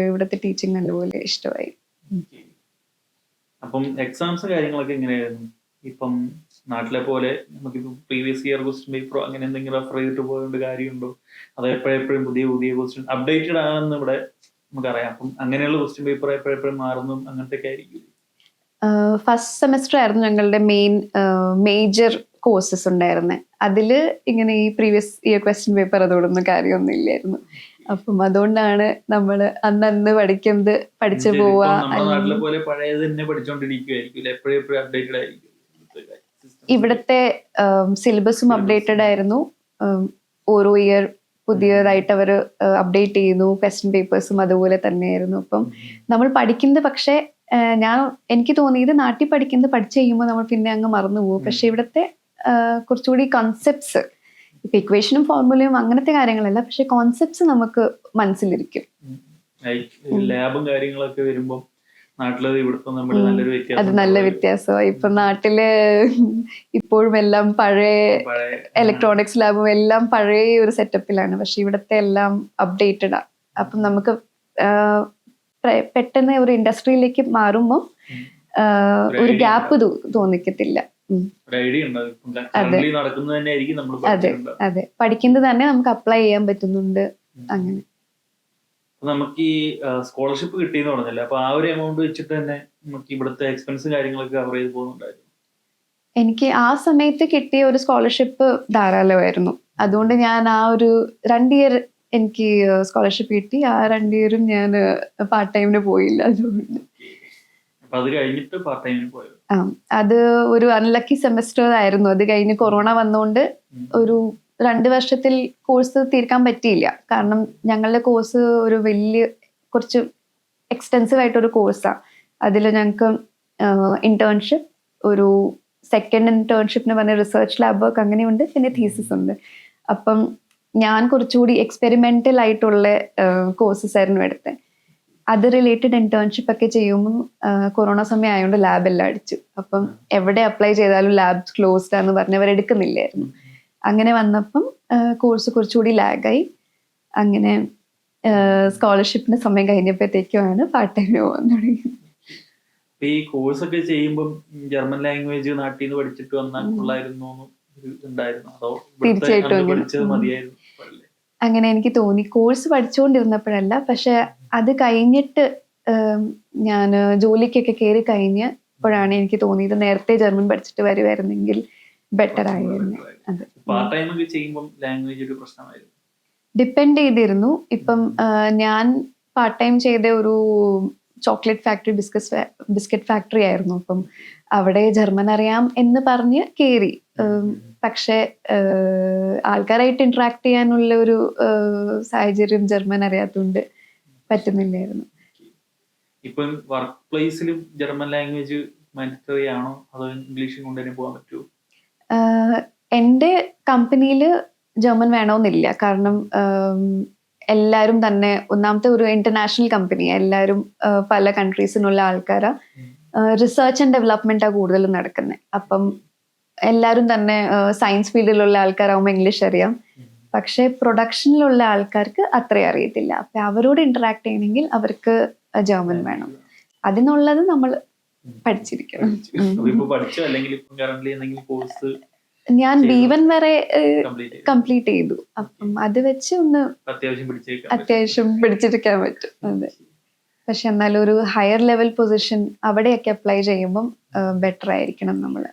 ഇവിടുത്തെ ടീച്ചിങ് നല്ലപോലെ ഇഷ്ടമായി. അപ്പം എക്സാംസ് കാര്യങ്ങളൊക്കെ എങ്ങനെയായിരുന്നു? ഇപ്പം നാട്ടിലെ പോലെ നമുക്കിപ്പോൾ പ്രീവിയസ് ഇയർ ക്വസ്റ്റ്യൻ പേപ്പറോ അങ്ങനെ എന്തെങ്കിലും റെഫർ ചെയ്തിട്ട് പോകേണ്ട കാര്യമുണ്ടോ? അതോ എപ്പോഴെപ്പോഴും പുതിയ ക്വസ്റ്റ്യൻ അപ്ഡേറ്റഡ് ആണെന്ന് ഇവിടെ നമുക്കറിയാം. അപ്പം അങ്ങനെയുള്ള ക്വസ്റ്റ്യൻ പേപ്പർ എപ്പോഴെപ്പോഴും മാറുന്നതും അങ്ങനത്തെ ആയിരിക്കും. ഫസ്റ്റ് സെമസ്റ്റർ ആയിരുന്നു ഞങ്ങളുടെ മേജർ കോഴ്സസ് ഉണ്ടായിരുന്നത്. അതില് ഇങ്ങനെ ഈ പ്രീവിയസ് ഇയർ ക്വസ്റ്റ്യൻ പേപ്പർ അതോടൊന്നും കാര്യമൊന്നും ഇല്ലായിരുന്നു. അപ്പം അതുകൊണ്ടാണ് നമ്മൾ അന്ന് പഠിച്ചു പോവാ. ഇവിടുത്തെ സിലബസും അപ്ഡേറ്റഡ് ആയിരുന്നു. ഓരോ ഇയർ പുതിയതായിട്ട് അവർ അപ്ഡേറ്റ് ചെയ്യുന്നു. ക്വസ്റ്റ്യൻ പേപ്പേഴ്സും അതുപോലെ തന്നെയായിരുന്നു. അപ്പം നമ്മൾ പഠിക്കുന്നത്, പക്ഷെ എനിക്ക് തോന്നിയത് നാട്ടിൽ പഠിച്ചു കഴിയുമ്പോൾ നമ്മൾ പിന്നെ അങ്ങ് മറന്നു പോകും. പക്ഷെ ഇവിടുത്തെ കുറച്ചുകൂടി കോൺസെപ്റ്റ്സ്, ഇപ്പൊ ഇക്വേഷനും ഫോർമുലയും അങ്ങനത്തെ കാര്യങ്ങളല്ല, പക്ഷെ കോൺസെപ്റ്റ്സ് നമുക്ക് മനസ്സിലിരിക്കും. ലാബും കാര്യങ്ങളൊക്കെ വരുമ്പോൾ അത് നല്ല വ്യത്യാസമാണ്. ഇപ്പൊ നാട്ടില് ഇപ്പോഴും എല്ലാം പഴയ ഇലക്ട്രോണിക്സ് ലാബും എല്ലാം പഴയ ഒരു സെറ്റപ്പിലാണ്. പക്ഷെ ഇവിടുത്തെ എല്ലാം അപ്ഡേറ്റഡാ. അപ്പം നമുക്ക് പെട്ടെന്ന് ഒരു ഇൻഡസ്ട്രിയിലേക്ക് മാറുമ്പോൾ ഒരു ഗ്യാപ്പ് തോന്നിക്കത്തില്ല. അതെ, പഠിക്കുന്നത് തന്നെ നമുക്ക് അപ്ലൈ ചെയ്യാൻ പറ്റുന്നുണ്ട്. അങ്ങനെ നമുക്ക് ഈ സ്കോളർഷിപ്പ് കിട്ടിയെന്ന് പറഞ്ഞില്ല, അപ്പൊ ആ ഒരു എമൗണ്ട് വെച്ചിട്ട് തന്നെ നമുക്ക് ഇവിടുത്തെ എക്സ്പെൻസും കാര്യങ്ങളൊക്കെ കവർ ചെയ്ത് പോകുന്നുണ്ടായിരുന്നു? എനിക്ക് ആ സമയത്ത് കിട്ടിയ ഒരു സ്കോളർഷിപ്പ് ധാരാളമായിരുന്നു. അതുകൊണ്ട് ഞാൻ ആ ഒരു 2 ഇയർ എനിക്ക് സ്കോളർഷിപ്പ് കിട്ടി. ആ 2 ഇയറും ഞാൻ പാർട്ട് ടൈമിന് പോയില്ല. അതുകൊണ്ട് അപ്പൊ അത് കഴിഞ്ഞിട്ട് പാർട്ട് ടൈമിന് പോയത്? ആ, അത് ഒരു അൺലക്കി സെമസ്റ്റർ ആയിരുന്നു. അത് കഴിഞ്ഞ് കൊറോണ വന്നുകൊണ്ട് ഒരു 2 വർഷത്തിൽ കോഴ്സ് തീർക്കാൻ പറ്റിയില്ല. കാരണം ഞങ്ങളുടെ കോഴ്സ് ഒരു വലിയ കുറച്ച് എക്സ്റ്റെൻസീവ് ആയിട്ടൊരു കോഴ്സാണ്. അതിൽ ഞങ്ങൾക്ക് ഇന്റേൺഷിപ്പ്, ഒരു സെക്കൻഡ് ഇന്റേൺഷിപ്പിന് പറഞ്ഞ റിസർച്ച് ലാബ് വർക്ക് അങ്ങനെയുണ്ട്, പിന്നെ തീസിസ് ഉണ്ട്. അപ്പം ഞാൻ കുറച്ചുകൂടി എക്സ്പെരിമെന്റൽ ആയിട്ടുള്ള കോഴ്സസ് ആയിരുന്നു എടുത്തത്. അത് റിലേറ്റഡ് ഇന്റേൺഷിപ്പ് ഒക്കെ ചെയ്യുമ്പോൾ കൊറോണ സമയം ആയതുകൊണ്ട് ലാബ് എല്ലാം അടിച്ചു. അപ്പം എവിടെ അപ്ലൈ ചെയ്താലും ലാബ്സ് ക്ലോസ്ഡ് ആണെന്ന് പറഞ്ഞവർ എടുക്കുന്നില്ലായിരുന്നു. അങ്ങനെ വന്നപ്പം കോഴ്സ് കുറച്ചുകൂടി ലാഗായി. അങ്ങനെ സ്കോളർഷിപ്പിന് സമയം കഴിഞ്ഞപ്പോഴത്തേക്കുമാണ് പാർട്ട് ടൈമിന് പോകാൻ തുടങ്ങിയത്. ഈ കോഴ്സ് ഒക്കെ ചെയ്യുമ്പോൾ ജർമ്മൻ ലാംഗ്വേജ് നാട്ടിൽ നിന്ന് പഠിച്ചിട്ട് വന്നാൽ കൊള്ളായിരുന്നു ഉണ്ടായിരുന്നു, അതോ തീർച്ചയായിട്ടും പഠിച്ചത് മതിയായിരുന്നു? അങ്ങനെ എനിക്ക് തോന്നി. കോഴ്സ് പഠിച്ചുകൊണ്ടിരുന്നപ്പോഴല്ല, പക്ഷെ അത് കഴിഞ്ഞിട്ട് ഞാൻ ജോലിക്കൊക്കെ കയറി കഴിഞ്ഞപ്പോഴാണ് എനിക്ക് തോന്നിയത് നേരത്തെ ജർമ്മൻ പഠിച്ചിട്ട് വരുമായിരുന്നെങ്കിൽ ബെറ്റർ ആയിരുന്നു. അതെ, പാർട്ട് ടൈം ഒക്കെ ചെയ്യുമ്പോൾ ലാംഗ്വേജ് ഒരു പ്രശ്നമായിരുന്നു? ഡിപ്പെൻഡ് ചെയ്തിരുന്നു. ഇപ്പം ഞാൻ പാർട്ട് ടൈം ചെയ്ത ഒരു ചോക്ലേറ്റ് ഫാക്ടറി, ബിസ്ക്കറ്റ് ഫാക്ടറി ആയിരുന്നു. അപ്പം അവിടെ ജർമ്മൻ അറിയാം എന്ന് പറഞ്ഞ് കയറി. പക്ഷെ ആൾക്കാരായിട്ട് ഇന്ററാക്ട് ചെയ്യാനുള്ള ഒരു സാഹചര്യം ജർമ്മൻ അറിയാത്തതുകൊണ്ട് പറ്റുന്നില്ലായിരുന്നു. ഇപ്പം വർക്ക് പ്ലേസിലും ജർമ്മൻ ലാംഗ്വേജ് മാൻഡറ്ററി ആണോ, അതോ ഇംഗ്ലീഷും കൊണ്ടുതന്നെ പോകാൻ പറ്റുമോ? എൻ്റെ കമ്പനിയിൽ ജർമ്മൻ വേണമെന്നില്ല. കാരണം എല്ലാവരും തന്നെ ഒന്നാമത്തെ ഒരു ഇന്റർനാഷണൽ കമ്പനിയാണ്. എല്ലാവരും പല കൺട്രീസിനുള്ള ആൾക്കാരാ. റിസർച്ച് ആൻഡ് ഡെവലപ്മെന്റാണ് കൂടുതലും നടക്കുന്നത്. അപ്പം എല്ലാവരും തന്നെ സയൻസ് ഫീൽഡിലുള്ള ആൾക്കാരാകുമ്പോൾ ഇംഗ്ലീഷ് അറിയാം. പക്ഷെ പ്രൊഡക്ഷനിലുള്ള ആൾക്കാർക്ക് അത്രയും അറിയത്തില്ല. അപ്പൊ അവരോട് ഇന്ററാക്ട് ചെയ്യണമെങ്കിൽ അവർക്ക് ജർമ്മൻ വേണം. അതിനുള്ളത് നമ്മൾ പഠിച്ചിരിക്കണം. ഞാൻ B1 വരെ കംപ്ലീറ്റ് ചെയ്തു. അപ്പം അത് വെച്ച് ഒന്ന് അത്യാവശ്യം പിടിച്ചിരിക്കാൻ പറ്റും. അതെ. പക്ഷെ എന്നാലും ഒരു ഹയർ ലെവൽ പൊസിഷൻ അവിടെയൊക്കെ അപ്ലൈ ചെയ്യുമ്പം ബെറ്റർ ആയിരിക്കണം നമ്മള്.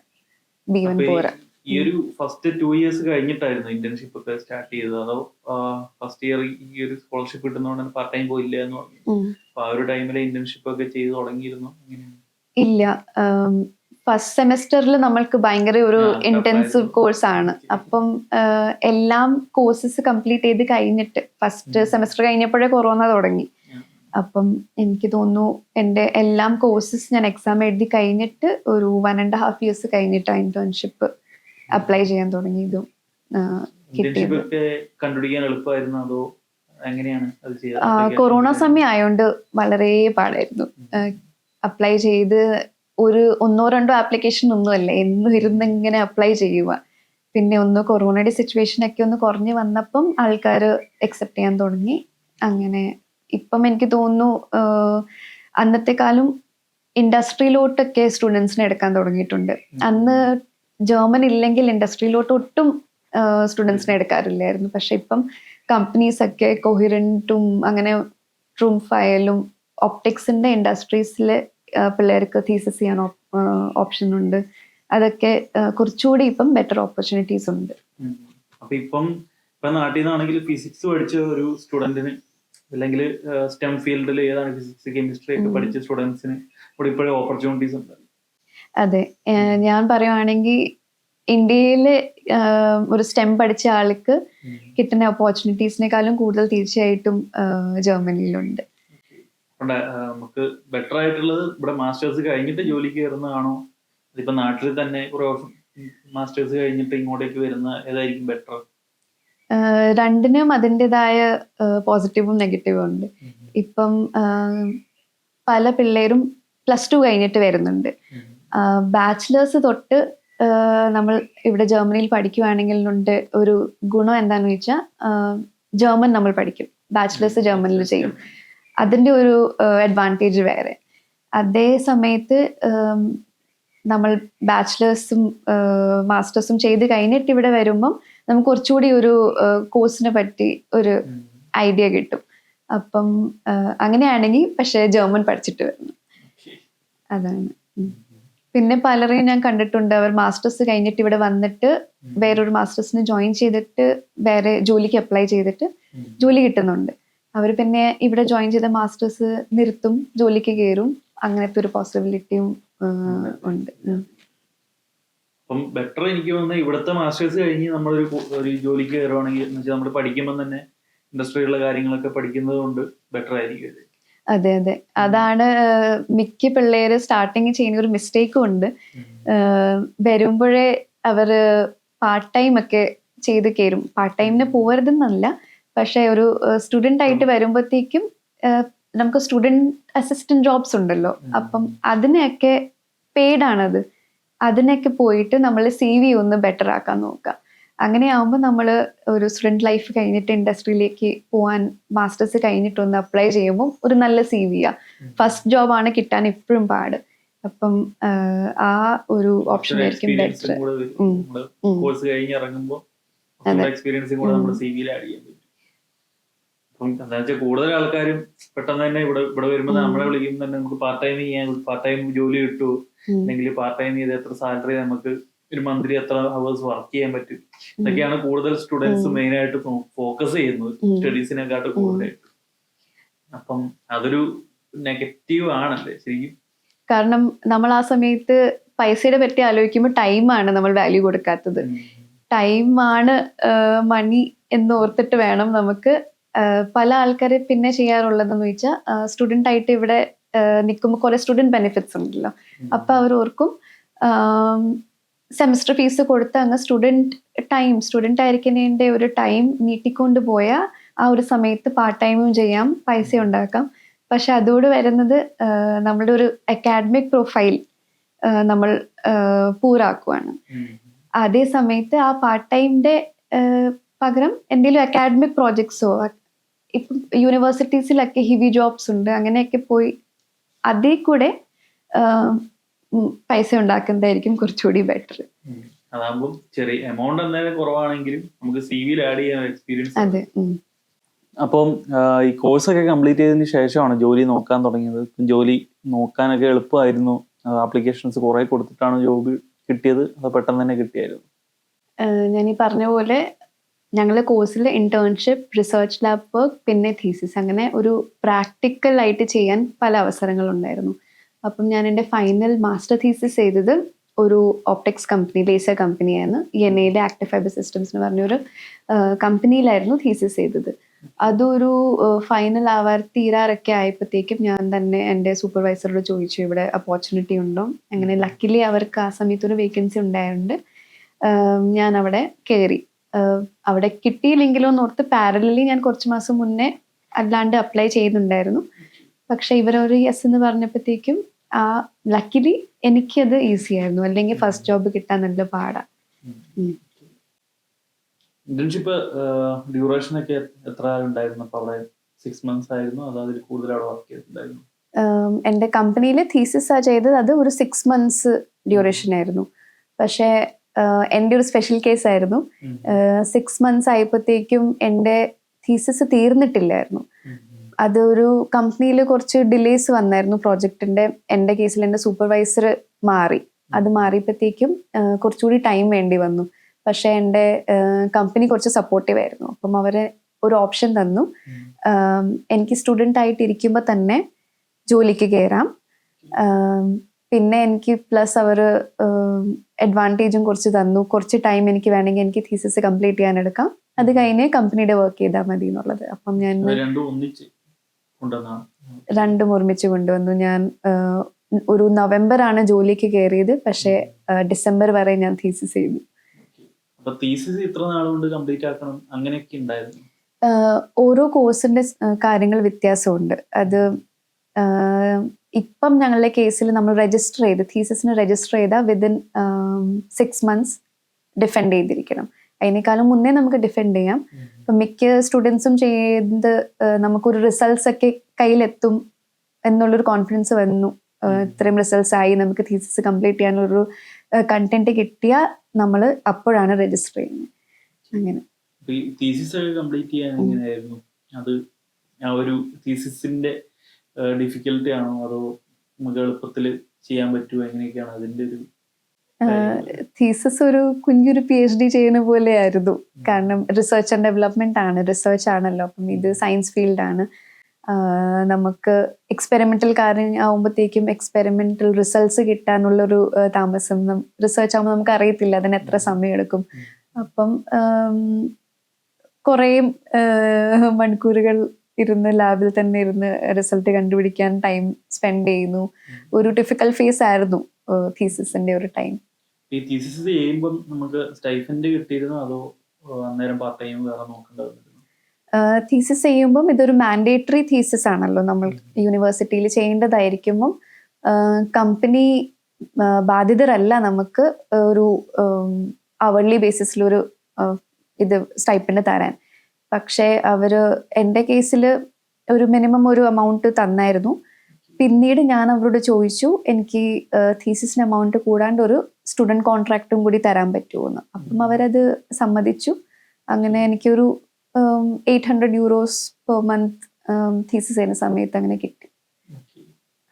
B1 പോരാ. ഈ ഒരു ഫസ്റ്റ് 2 ഇയേഴ്സ് കഴിഞ്ഞിട്ടായിരുന്നു ഇന്റേൺഷിപ്പ് ഒക്കെ സ്റ്റാർട്ട് ചെയ്തത്, അതോ ഫസ്റ്റ് ഇയർ ഈ ഒരു സ്കോളർഷിപ്പ് കിട്ടുന്നതുകൊണ്ട് പാർട്ട് ടൈം പോയില്ല എന്ന് പറഞ്ഞു? അപ്പൊ ആ ഒരു ടൈമിലെ ഇന്റേൺഷിപ്പ് ഒക്കെ ചെയ്ത് തുടങ്ങിയിരുന്നു? ഇല്ല, ഫസ്റ്റ് സെമസ്റ്ററിൽ നമ്മൾക്ക് ഭയങ്കര ഒരു ഇന്റൻസീവ് കോഴ്സ് ആണ്. അപ്പം എല്ലാം കോഴ്സസ് കംപ്ലീറ്റ് ചെയ്ത് കഴിഞ്ഞിട്ട് ഫസ്റ്റ് സെമസ്റ്റർ കഴിഞ്ഞപ്പോഴേ കൊറോണ തുടങ്ങി. അപ്പം എനിക്ക് തോന്നുന്നു എൻ്റെ എല്ലാം കോഴ്സസ് ഞാൻ എക്സാം എഴുതി കഴിഞ്ഞിട്ട് ഒരു 1.5 ഇയേഴ്സ് കഴിഞ്ഞിട്ടാണ് ഇന്റേൺഷിപ്പ് അപ്ലൈ ചെയ്യാൻ തുടങ്ങിയതും കിട്ടിയത്. കൊറോണ സമയം ആയതുകൊണ്ട് വളരെ പാടായിരുന്നു. അപ്ലൈ ചെയ്ത് ഒരു 1-2 ആപ്ലിക്കേഷൻ ഒന്നുമല്ല, എന്നും ഇരുന്നിങ്ങനെ അപ്ലൈ ചെയ്യുക. പിന്നെ ഒന്ന് കൊറോണയുടെ സിറ്റുവേഷൻ ഒക്കെ ഒന്ന് കുറഞ്ഞു വന്നപ്പം ആൾക്കാർ അക്സെപ്റ്റ് ചെയ്യാൻ തുടങ്ങി. അങ്ങനെ ഇപ്പം എനിക്ക് തോന്നുന്നു അന്നത്തെക്കാളും ഇൻഡസ്ട്രിയിലോട്ടൊക്കെ സ്റ്റുഡൻസിനെ എടുക്കാൻ തുടങ്ങിയിട്ടുണ്ട്. അന്ന് ജർമ്മൻ ഇല്ലെങ്കിൽ ഇൻഡസ്ട്രിയിലോട്ട് ഒട്ടും സ്റ്റുഡൻസിനെ എടുക്കാറില്ലായിരുന്നു. പക്ഷെ ഇപ്പം കമ്പനീസ് ഒക്കെ കൊഹിറൻറ്റും അങ്ങനെ ട്രൂംഫയലും ഒപ്റ്റിക്സിന്റെ ഇൻഡസ്ട്രീസിലെ പിള്ളേർക്ക് തീസിസ് ചെയ്യാൻ ഓപ്ഷൻ ഉണ്ട്. അതൊക്കെ കുറച്ചുകൂടി ഇപ്പം ബെറ്റർ ഓപ്പർച്യൂണിറ്റീസ് ഉണ്ട്. അപ്പൊ ഇപ്പം നാട്ടിൽ നിന്നാണെങ്കിൽ ഫിസിക്സ് പഠിച്ച ഒരു സ്റ്റുഡന്റിന്, അല്ലെങ്കിൽ സ്റ്റെം ഫീൽഡിൽ ഏതാണ് ഫിസിക്സ് കെമിസ്ട്രി ഒക്കെ പഠിച്ച സ്റ്റുഡൻസിന് ഇവിടെ ഇപ്പോഴും ഓപ്പർച്യൂണിറ്റീസ് ഉണ്ട്? അതെ, ഞാൻ പറയുവാണെങ്കിൽ ഇന്ത്യയിലെ ഒരു സ്റ്റെം പഠിച്ച ആൾക്ക് കിട്ടുന്ന ഓപ്പർച്യൂണിറ്റീസിനെക്കാളും കൂടുതൽ തീർച്ചയായിട്ടും ജർമ്മനിയിലുണ്ട്. നമുക്ക് ബെറ്റർ ആയിട്ടുള്ളത് ഇവിടെ മാസ്റ്റേഴ്സ് കഴിഞ്ഞിട്ട് ജോലിക്ക് കയറുന്നതാണോ, അതിപ്പോ നാട്ടിൽ തന്നെ കുറെ മാസ്റ്റേഴ്സ് കഴിഞ്ഞിട്ട് ഇങ്ങോട്ടേക്ക് വരുന്ന ഏതായിരിക്കും ബെറ്റർ? രണ്ടിനും അതിൻ്റെതായ പോസിറ്റീവും നെഗറ്റീവും ഉണ്ട്. ഇപ്പം പല പിള്ളേരും +2 കഴിഞ്ഞിട്ട് വരുന്നുണ്ട്. ബാച്ചിലേഴ്സ് തൊട്ട് നമ്മൾ ഇവിടെ ജർമ്മനിയിൽ പഠിക്കുവാണെങ്കിലുണ്ട് ഒരു ഗുണം എന്താണെന്ന് വെച്ചാൽ ജർമ്മൻ നമ്മൾ പഠിക്കും, ബാച്ചിലേഴ്സ് ജർമ്മനിൽ ചെയ്യും. അതിൻ്റെ ഒരു അഡ്വാൻറ്റേജ് വേറെ. അതേ സമയത്ത് നമ്മൾ ബാച്ചിലേഴ്സും മാസ്റ്റേഴ്സും ചെയ്ത് കഴിഞ്ഞിട്ട് ഇവിടെ വരുമ്പം നമുക്ക് കുറച്ചുകൂടി ഒരു കോഴ്സിനെ പറ്റി ഒരു ഐഡിയ കിട്ടും. അപ്പം അങ്ങനെയാണെങ്കിൽ പക്ഷെ ജർമ്മൻ പഠിച്ചിട്ട് വരണം. അതാണ്. പിന്നെ പലരെയും ഞാൻ കണ്ടിട്ടുണ്ട്, അവർ മാസ്റ്റേഴ്സ് കഴിഞ്ഞിട്ട് ഇവിടെ വന്നിട്ട് വേറൊരു മാസ്റ്റേഴ്സിന് ജോയിൻ ചെയ്തിട്ട് വേറെ ജോലിക്ക് അപ്ലൈ ചെയ്തിട്ട് ജോലി കിട്ടുന്നുണ്ട്. അവർ പിന്നെ ഇവിടെ ജോയിൻ ചെയ്ത മാസ്റ്റേഴ്സ് നിർത്തും, ജോലിക്ക് കയറും. അങ്ങനത്തെ ഒരു പോസിബിലിറ്റിയും ഉണ്ട്. അപ്പം ബെറ്റർ എനിക്ക് തോന്നുന്നത് ഇവിടുത്തെ മാസ്റ്റേഴ്സ് കഴിഞ്ഞ് നമ്മളൊരു ജോലിക്ക് കയറുവാണെങ്കിൽ എന്ന് വെച്ചാൽ നമ്മൾ പഠിക്കുമ്പോൾ തന്നെ ഇൻഡസ്ട്രിയിലുള്ള കാര്യങ്ങളൊക്കെ പഠിക്കുന്നത് കൊണ്ട് ബെറ്റർ ആയിരിക്കും. അതെ അതെ, അതാണ് മിക്ക പിള്ളേര് സ്റ്റാർട്ടിങ് ചെയ്യുന്ന ഒരു മിസ്റ്റേക്കും ഉണ്ട്. വരുമ്പോഴേ അവര് പാർട്ട് ടൈം ഒക്കെ ചെയ്ത് കയറും. പാർട്ട് ടൈമിന് പോകരുതെന്നല്ല, പക്ഷെ ഒരു സ്റ്റുഡൻ്റ് ആയിട്ട് വരുമ്പോഴത്തേക്കും നമുക്ക് സ്റ്റുഡൻറ് അസിസ്റ്റന്റ് ജോബ്സ് ഉണ്ടല്ലോ, അപ്പം അതിനെയൊക്കെ പെയ്ഡാണത്. അതിനൊക്കെ പോയിട്ട് നമ്മൾ CV ഒന്ന് ബെറ്റർ ആക്കാൻ നോക്കുക. അങ്ങനെയാവുമ്പോൾ നമ്മൾ ഒരു സ്റ്റുഡൻറ് ലൈഫ് കഴിഞ്ഞിട്ട് ഇൻഡസ്ട്രിയിലേക്ക് പോകാൻ മാസ്റ്റേഴ്സ് കഴിഞ്ഞിട്ടൊന്ന് അപ്ലൈ ചെയ്യുമ്പോൾ ഒരു നല്ല CV-യാ. ഫസ്റ്റ് ജോബാണ് കിട്ടാൻ എപ്പോഴും പാട്. അപ്പം ആ ഒരു ഓപ്ഷൻ ആയിരിക്കും ബെറ്റർ. കോഴ്സ് കഴിഞ്ഞ് ഇറങ്ങുമ്പോൾ എക്സ്പീരിയൻസും കൂടെ നമ്മൾ CV-യിൽ ആഡ് ചെയ്യാൻ പറ്റും. അപ്പം എന്താ വെച്ചാൽ കൂടുതൽ ആൾക്കാരും പെട്ടെന്ന് തന്നെ ഇവിടെ വരുമ്പോൾ നമ്മളെ വിളിക്കുമ്പോൾ തന്നെ നമുക്ക് പാർട്ട് ടൈം ചെയ്യാൻ, പാർട്ട് ടൈം ജോലി കിട്ടുമോ, അല്ലെങ്കിൽ പാർട്ട് ടൈം ചെയ്ത് എത്ര സാലറി നമുക്ക് ഒരു മന്ത്ലി എത്ര ഹവേഴ്സ് വർക്ക് ചെയ്യാൻ പറ്റും, ഇതൊക്കെയാണ് കൂടുതൽ സ്റ്റുഡൻസ് മെയിൻ ആയിട്ട് ഫോക്കസ് ചെയ്യുന്നത്, സ്റ്റഡീസിനെക്കാട്ട് കൂടുതലായിട്ട്. അപ്പം അതൊരു നെഗറ്റീവ് ആണല്ലേ ശരിക്കും. കാരണം നമ്മൾ ആ സമയത്ത് പൈസയുടെ പറ്റി ആലോചിക്കുമ്പോൾ ടൈമാണ് നമ്മൾ വാല്യൂ കൊടുക്കാത്തത്. ടൈമാണ് മണി എന്ന് ഓർത്തിട്ട് വേണം നമുക്ക്. പല ആൾക്കാരെ പിന്നെ ചെയ്യാറുള്ളതെന്ന് വെച്ചാൽ സ്റ്റുഡൻ്റ് ആയിട്ട് ഇവിടെ നിൽക്കുമ്പോൾ കുറെ സ്റ്റുഡൻറ് ബെനിഫിറ്റ്സ് ഉണ്ടല്ലോ, അപ്പൊ അവർ ഓർക്കും സെമിസ്റ്റർ ഫീസ് കൊടുത്ത് അങ്ങ് സ്റ്റുഡൻ്റ് ആയിരിക്കുന്നതിൻ്റെ ഒരു ടൈം നീട്ടിക്കൊണ്ട് പോയാൽ ആ ഒരു സമയത്ത് പാർട്ട് ടൈമും ചെയ്യാം, പൈസ ഉണ്ടാക്കാം. പക്ഷെ അതോട് വരുന്നത് നമ്മുടെ ഒരു അക്കാഡമിക് പ്രൊഫൈൽ നമ്മൾ പൂരാക്കുവാണ്. അതേ സമയത്ത് ആ പാർട്ട് ടൈമിന്റെ പകരം എന്തെങ്കിലും അക്കാഡമിക് പ്രോജക്ട്സോ, ഇപ്പം യൂണിവേഴ്സിറ്റീസിലൊക്കെ ഹെവി ജോബ്സ് ഉണ്ട്, അങ്ങനെയൊക്കെ പോയി അതിൽ കൂടെ പൈസ ഉണ്ടാക്കുന്നതായിരിക്കും കുറച്ചുകൂടി ബെറ്റർ. അതാകുമ്പോൾ ചെറിയ എമൗണ്ട് എന്തായാലും കുറവാണെങ്കിലും നമുക്ക് CV-യിൽ ആഡ് ചെയ്യാൻ എക്സ്പീരിയൻസ്. അതെ. അപ്പം ഈ കോഴ്സൊക്കെ കംപ്ലീറ്റ് ചെയ്തതിന് ശേഷമാണ് ജോലി നോക്കാൻ തുടങ്ങിയത്. ജോലി നോക്കാനൊക്കെ എളുപ്പമായിരുന്നു? ആപ്ലിക്കേഷൻസ് കുറെ കൊടുത്തിട്ടാണ് ജോബ് കിട്ടിയത്, അത് പെട്ടെന്ന് തന്നെ കിട്ടിയായിരുന്നു? ഞാൻ ഈ പറഞ്ഞ പോലെ ഞങ്ങളുടെ കോഴ്സിൽ ഇന്റേൺഷിപ്പ്, റിസർച്ച് ലാബ് വർക്ക്, പിന്നെ തീസിസ്, അങ്ങനെ ഒരു പ്രാക്ടിക്കൽ ആയിട്ട് ചെയ്യാൻ പല അവസരങ്ങളുണ്ടായിരുന്നു. അപ്പം ഞാൻ എൻ്റെ ഫൈനൽ മാസ്റ്റർ തീസിസ് ചെയ്തത് ഒരു ഓപ്റ്റിക്സ് കമ്പനി, ലേസർ കമ്പനിയായിരുന്നു. ENA ആക്റ്റീവ് ഫൈബർ സിസ്റ്റംസ് എന്ന് പറഞ്ഞൊരു കമ്പനിയിലായിരുന്നു തീസിസ് ചെയ്തത്. അതൊരു ഫൈനൽ തീരാറൊക്കെ ആയപ്പോഴത്തേക്കും ഞാൻ തന്നെ എൻ്റെ സൂപ്പർവൈസറോട് ചോദിച്ചു ഇവിടെ ഓപ്പർച്യൂണിറ്റി ഉണ്ടോ. അങ്ങനെ ലക്കിലി അവർക്ക് ആ സമയത്തൊരു വേക്കൻസി ഉണ്ടായതുകൊണ്ട് ഞാൻ അവിടെ കയറി. അവിടെ കിട്ടിയില്ലെങ്കിലോ എന്നോർത്ത് പാരലലി ഞാൻ കുറച്ച് മാസം മുന്നേ അല്ലാണ്ട് അപ്ലൈ ചെയ്യുന്നുണ്ടായിരുന്നു. പക്ഷെ ഇവരൊരു യെസ് എന്ന് പറഞ്ഞപ്പോഴത്തേക്കും ലക്കിലി എനിക്കത് ഈസി ആയിരുന്നു, അല്ലെങ്കിൽ ഫസ്റ്റ് ജോബ് കിട്ടാൻ നല്ല പാടാ. ഇന്റേൺഷിപ്പ് ഡ്യൂറേഷൻ ഒക്കെ എത്ര ഉണ്ടായിരുന്നു? അപ്പോൾ അവിടെ 6 months ആയിരുന്നു, അതോ അതിൽ കൂടുതൽ അവിടെ വർക്ക് ചെയ്തിട്ടുണ്ടായിരുന്നു? എൻ്റെ കമ്പനിയിൽ തീസിസ് ചെയ്തത് അത് ഒരു 6 months ഡ്യൂറേഷൻ ആയിരുന്നു. പക്ഷേ എൻ്റെ ഒരു സ്പെഷ്യൽ കേസ് ആയിരുന്നു. 6 months ആയപ്പോഴത്തേക്കും എൻ്റെ തീസിസ് തീർന്നിട്ടില്ലായിരുന്നു. അതൊരു കമ്പനിയിൽ കുറച്ച് ഡിലേസ് വന്നായിരുന്നു പ്രോജക്റ്റിന്റെ. എൻ്റെ കേസിൽ എൻ്റെ സൂപ്പർവൈസർ മാറി. അത് മാറിയപ്പോഴത്തേക്കും കുറച്ചുകൂടി ടൈം വേണ്ടി വന്നു. പക്ഷെ എൻ്റെ കമ്പനി കുറച്ച് സപ്പോർട്ടീവ് ആയിരുന്നു. അപ്പം അവര് ഒരു ഓപ്ഷൻ തന്നു, എനിക്ക് സ്റ്റുഡൻ്റ് ആയിട്ട് ഇരിക്കുമ്പോൾ തന്നെ ജോലിക്ക് കയറാം. പിന്നെ എനിക്ക് പ്ലസ് അവർ അഡ്വാൻറ്റേജും കുറച്ച് തന്നു. കുറച്ച് ടൈം എനിക്ക് വേണമെങ്കിൽ എനിക്ക് തീസിസ് കംപ്ലീറ്റ് ചെയ്യാൻ എടുക്കാം, അത് കഴിഞ്ഞ് കമ്പനിയുടെ വർക്ക് ചെയ്താൽ മതി എന്നുള്ളത്. അപ്പം ഞാൻ രണ്ടും ഒരുമിച്ച് കൊണ്ടുവന്നു. ഞാൻ ഒരു നവംബറാണ് ജോലിക്ക് കയറിയത്, പക്ഷെ ഡിസംബർ വരെ ഞാൻ തീസിസ് ചെയ്തു. ഓരോ കോഴ്സിന്റെ കാര്യങ്ങൾ വ്യത്യാസമുണ്ട്. അത് ഇപ്പം ഞങ്ങളുടെ കേസിൽ നമ്മൾ രജിസ്റ്റർ ചെയ്ത് തീസിസിന് രജിസ്റ്റർ ചെയ്താൽ വിതിൻ 6 months ഡിഫെൻഡ് ചെയ്തിരിക്കണം. അതിനേക്കാളും മുന്നേ നമുക്ക് ഡിഫെൻഡ് ചെയ്യാം. ഇപ്പം മിക്ക സ്റ്റുഡൻസും ചെയ്ത് നമുക്കൊരു റിസൾട്ട്സ് ഒക്കെ കയ്യിലെത്തും എന്നുള്ളൊരു കോൺഫിഡൻസ് വന്നു. ഇത്രയും റിസൾട്ട്സ് ആയി, നമുക്ക് തീസിസ് കംപ്ലീറ്റ് ചെയ്യാനുള്ളൊരു കണ്ടന്റ് കിട്ടിയാൽ നമ്മൾ അപ്പോഴാണ് രജിസ്റ്റർ ചെയ്യുന്നത്. അങ്ങനെ തീസിസ് കംപ്ലീറ്റ് ചെയ്യാൻ എങ്ങനെയായിരുന്നു? അത് ആ ഒരു തീസിസിന്റെ ഡിഫിക്കൽട്ടി ആണോ അതോ നമുക്ക് എളുപ്പത്തിൽ ചെയ്യാൻ പറ്റുമോ, എങ്ങനെയൊക്കെയാണ് അതിന്റെ ഒരു തീസിസ് ഒരു കുഞ്ഞൊരു PhD ചെയ്യുന്ന പോലെയായിരുന്നു. കാരണം റിസർച്ച് ആൻഡ് ഡെവലപ്മെന്റ് ആണ്, റിസർച്ച് ആണല്ലോ. അപ്പം ഇത് സയൻസ് ഫീൽഡാണ്. നമുക്ക് എക്സ്പെരിമെന്റൽ കാര്യം ആവുമ്പോഴത്തേക്കും എക്സ്പെരിമെന്റൽ റിസൾട്ട്സ് കിട്ടാനുള്ളൊരു താമസം. റിസർച്ച് ആകുമ്പോൾ നമുക്ക് അറിയത്തില്ല അതിന് എത്ര സമയം എടുക്കും. അപ്പം കുറേ മണിക്കൂറുകൾ ഇരുന്ന് ലാബിൽ തന്നെ ഇരുന്ന് റിസൾട്ട് കണ്ടുപിടിക്കാൻ ടൈം സ്പെൻഡ് ചെയ്യുന്നു. ഒരു ഡിഫിക്കൽട്ട് ഫേസ് ആയിരുന്നു തീസിസിന്റെ ഒരു ടൈം. ഈ തീസിസ് ചെയ്യുമ്പോൾ നമുക്ക് സ്റ്റൈഫൻഡ് കിട്ടിയിരുന്നോ അതോ അന്നേരം പാർട്ട് ടൈം വേറെ നോക്കേണ്ടത്? തീസിസ് ചെയ്യുമ്പം ഇതൊരു മാൻഡേറ്ററി തീസിസ് ആണല്ലോ, നമ്മൾ യൂണിവേഴ്സിറ്റിയിൽ ചെയ്യേണ്ടതായിരിക്കുമ്പം കമ്പനി ബാധിതരല്ല നമുക്ക് ഒരു അവർലി ബേസിസിലൊരു ഇത് സ്റ്റൈപ്പൻഡ് തരാൻ. പക്ഷേ അവര് എൻ്റെ കേസിൽ ഒരു മിനിമം ഒരു എമൗണ്ട് തന്നായിരുന്നു. പിന്നീട് ഞാൻ അവരോട് ചോദിച്ചു എനിക്ക് തീസിസിന് എമൗണ്ട് കൂടാണ്ട് ഒരു സ്റ്റുഡൻറ് കോൺട്രാക്റ്റും കൂടി തരാൻ പറ്റുമോ. അപ്പം അവരത് സമ്മതിച്ചു. അങ്ങനെ എനിക്കൊരു €800 പെർ മന്ത് തീസിസ് ചെയ്യുന്ന സമയത്ത് അങ്ങനെ കിട്ടി.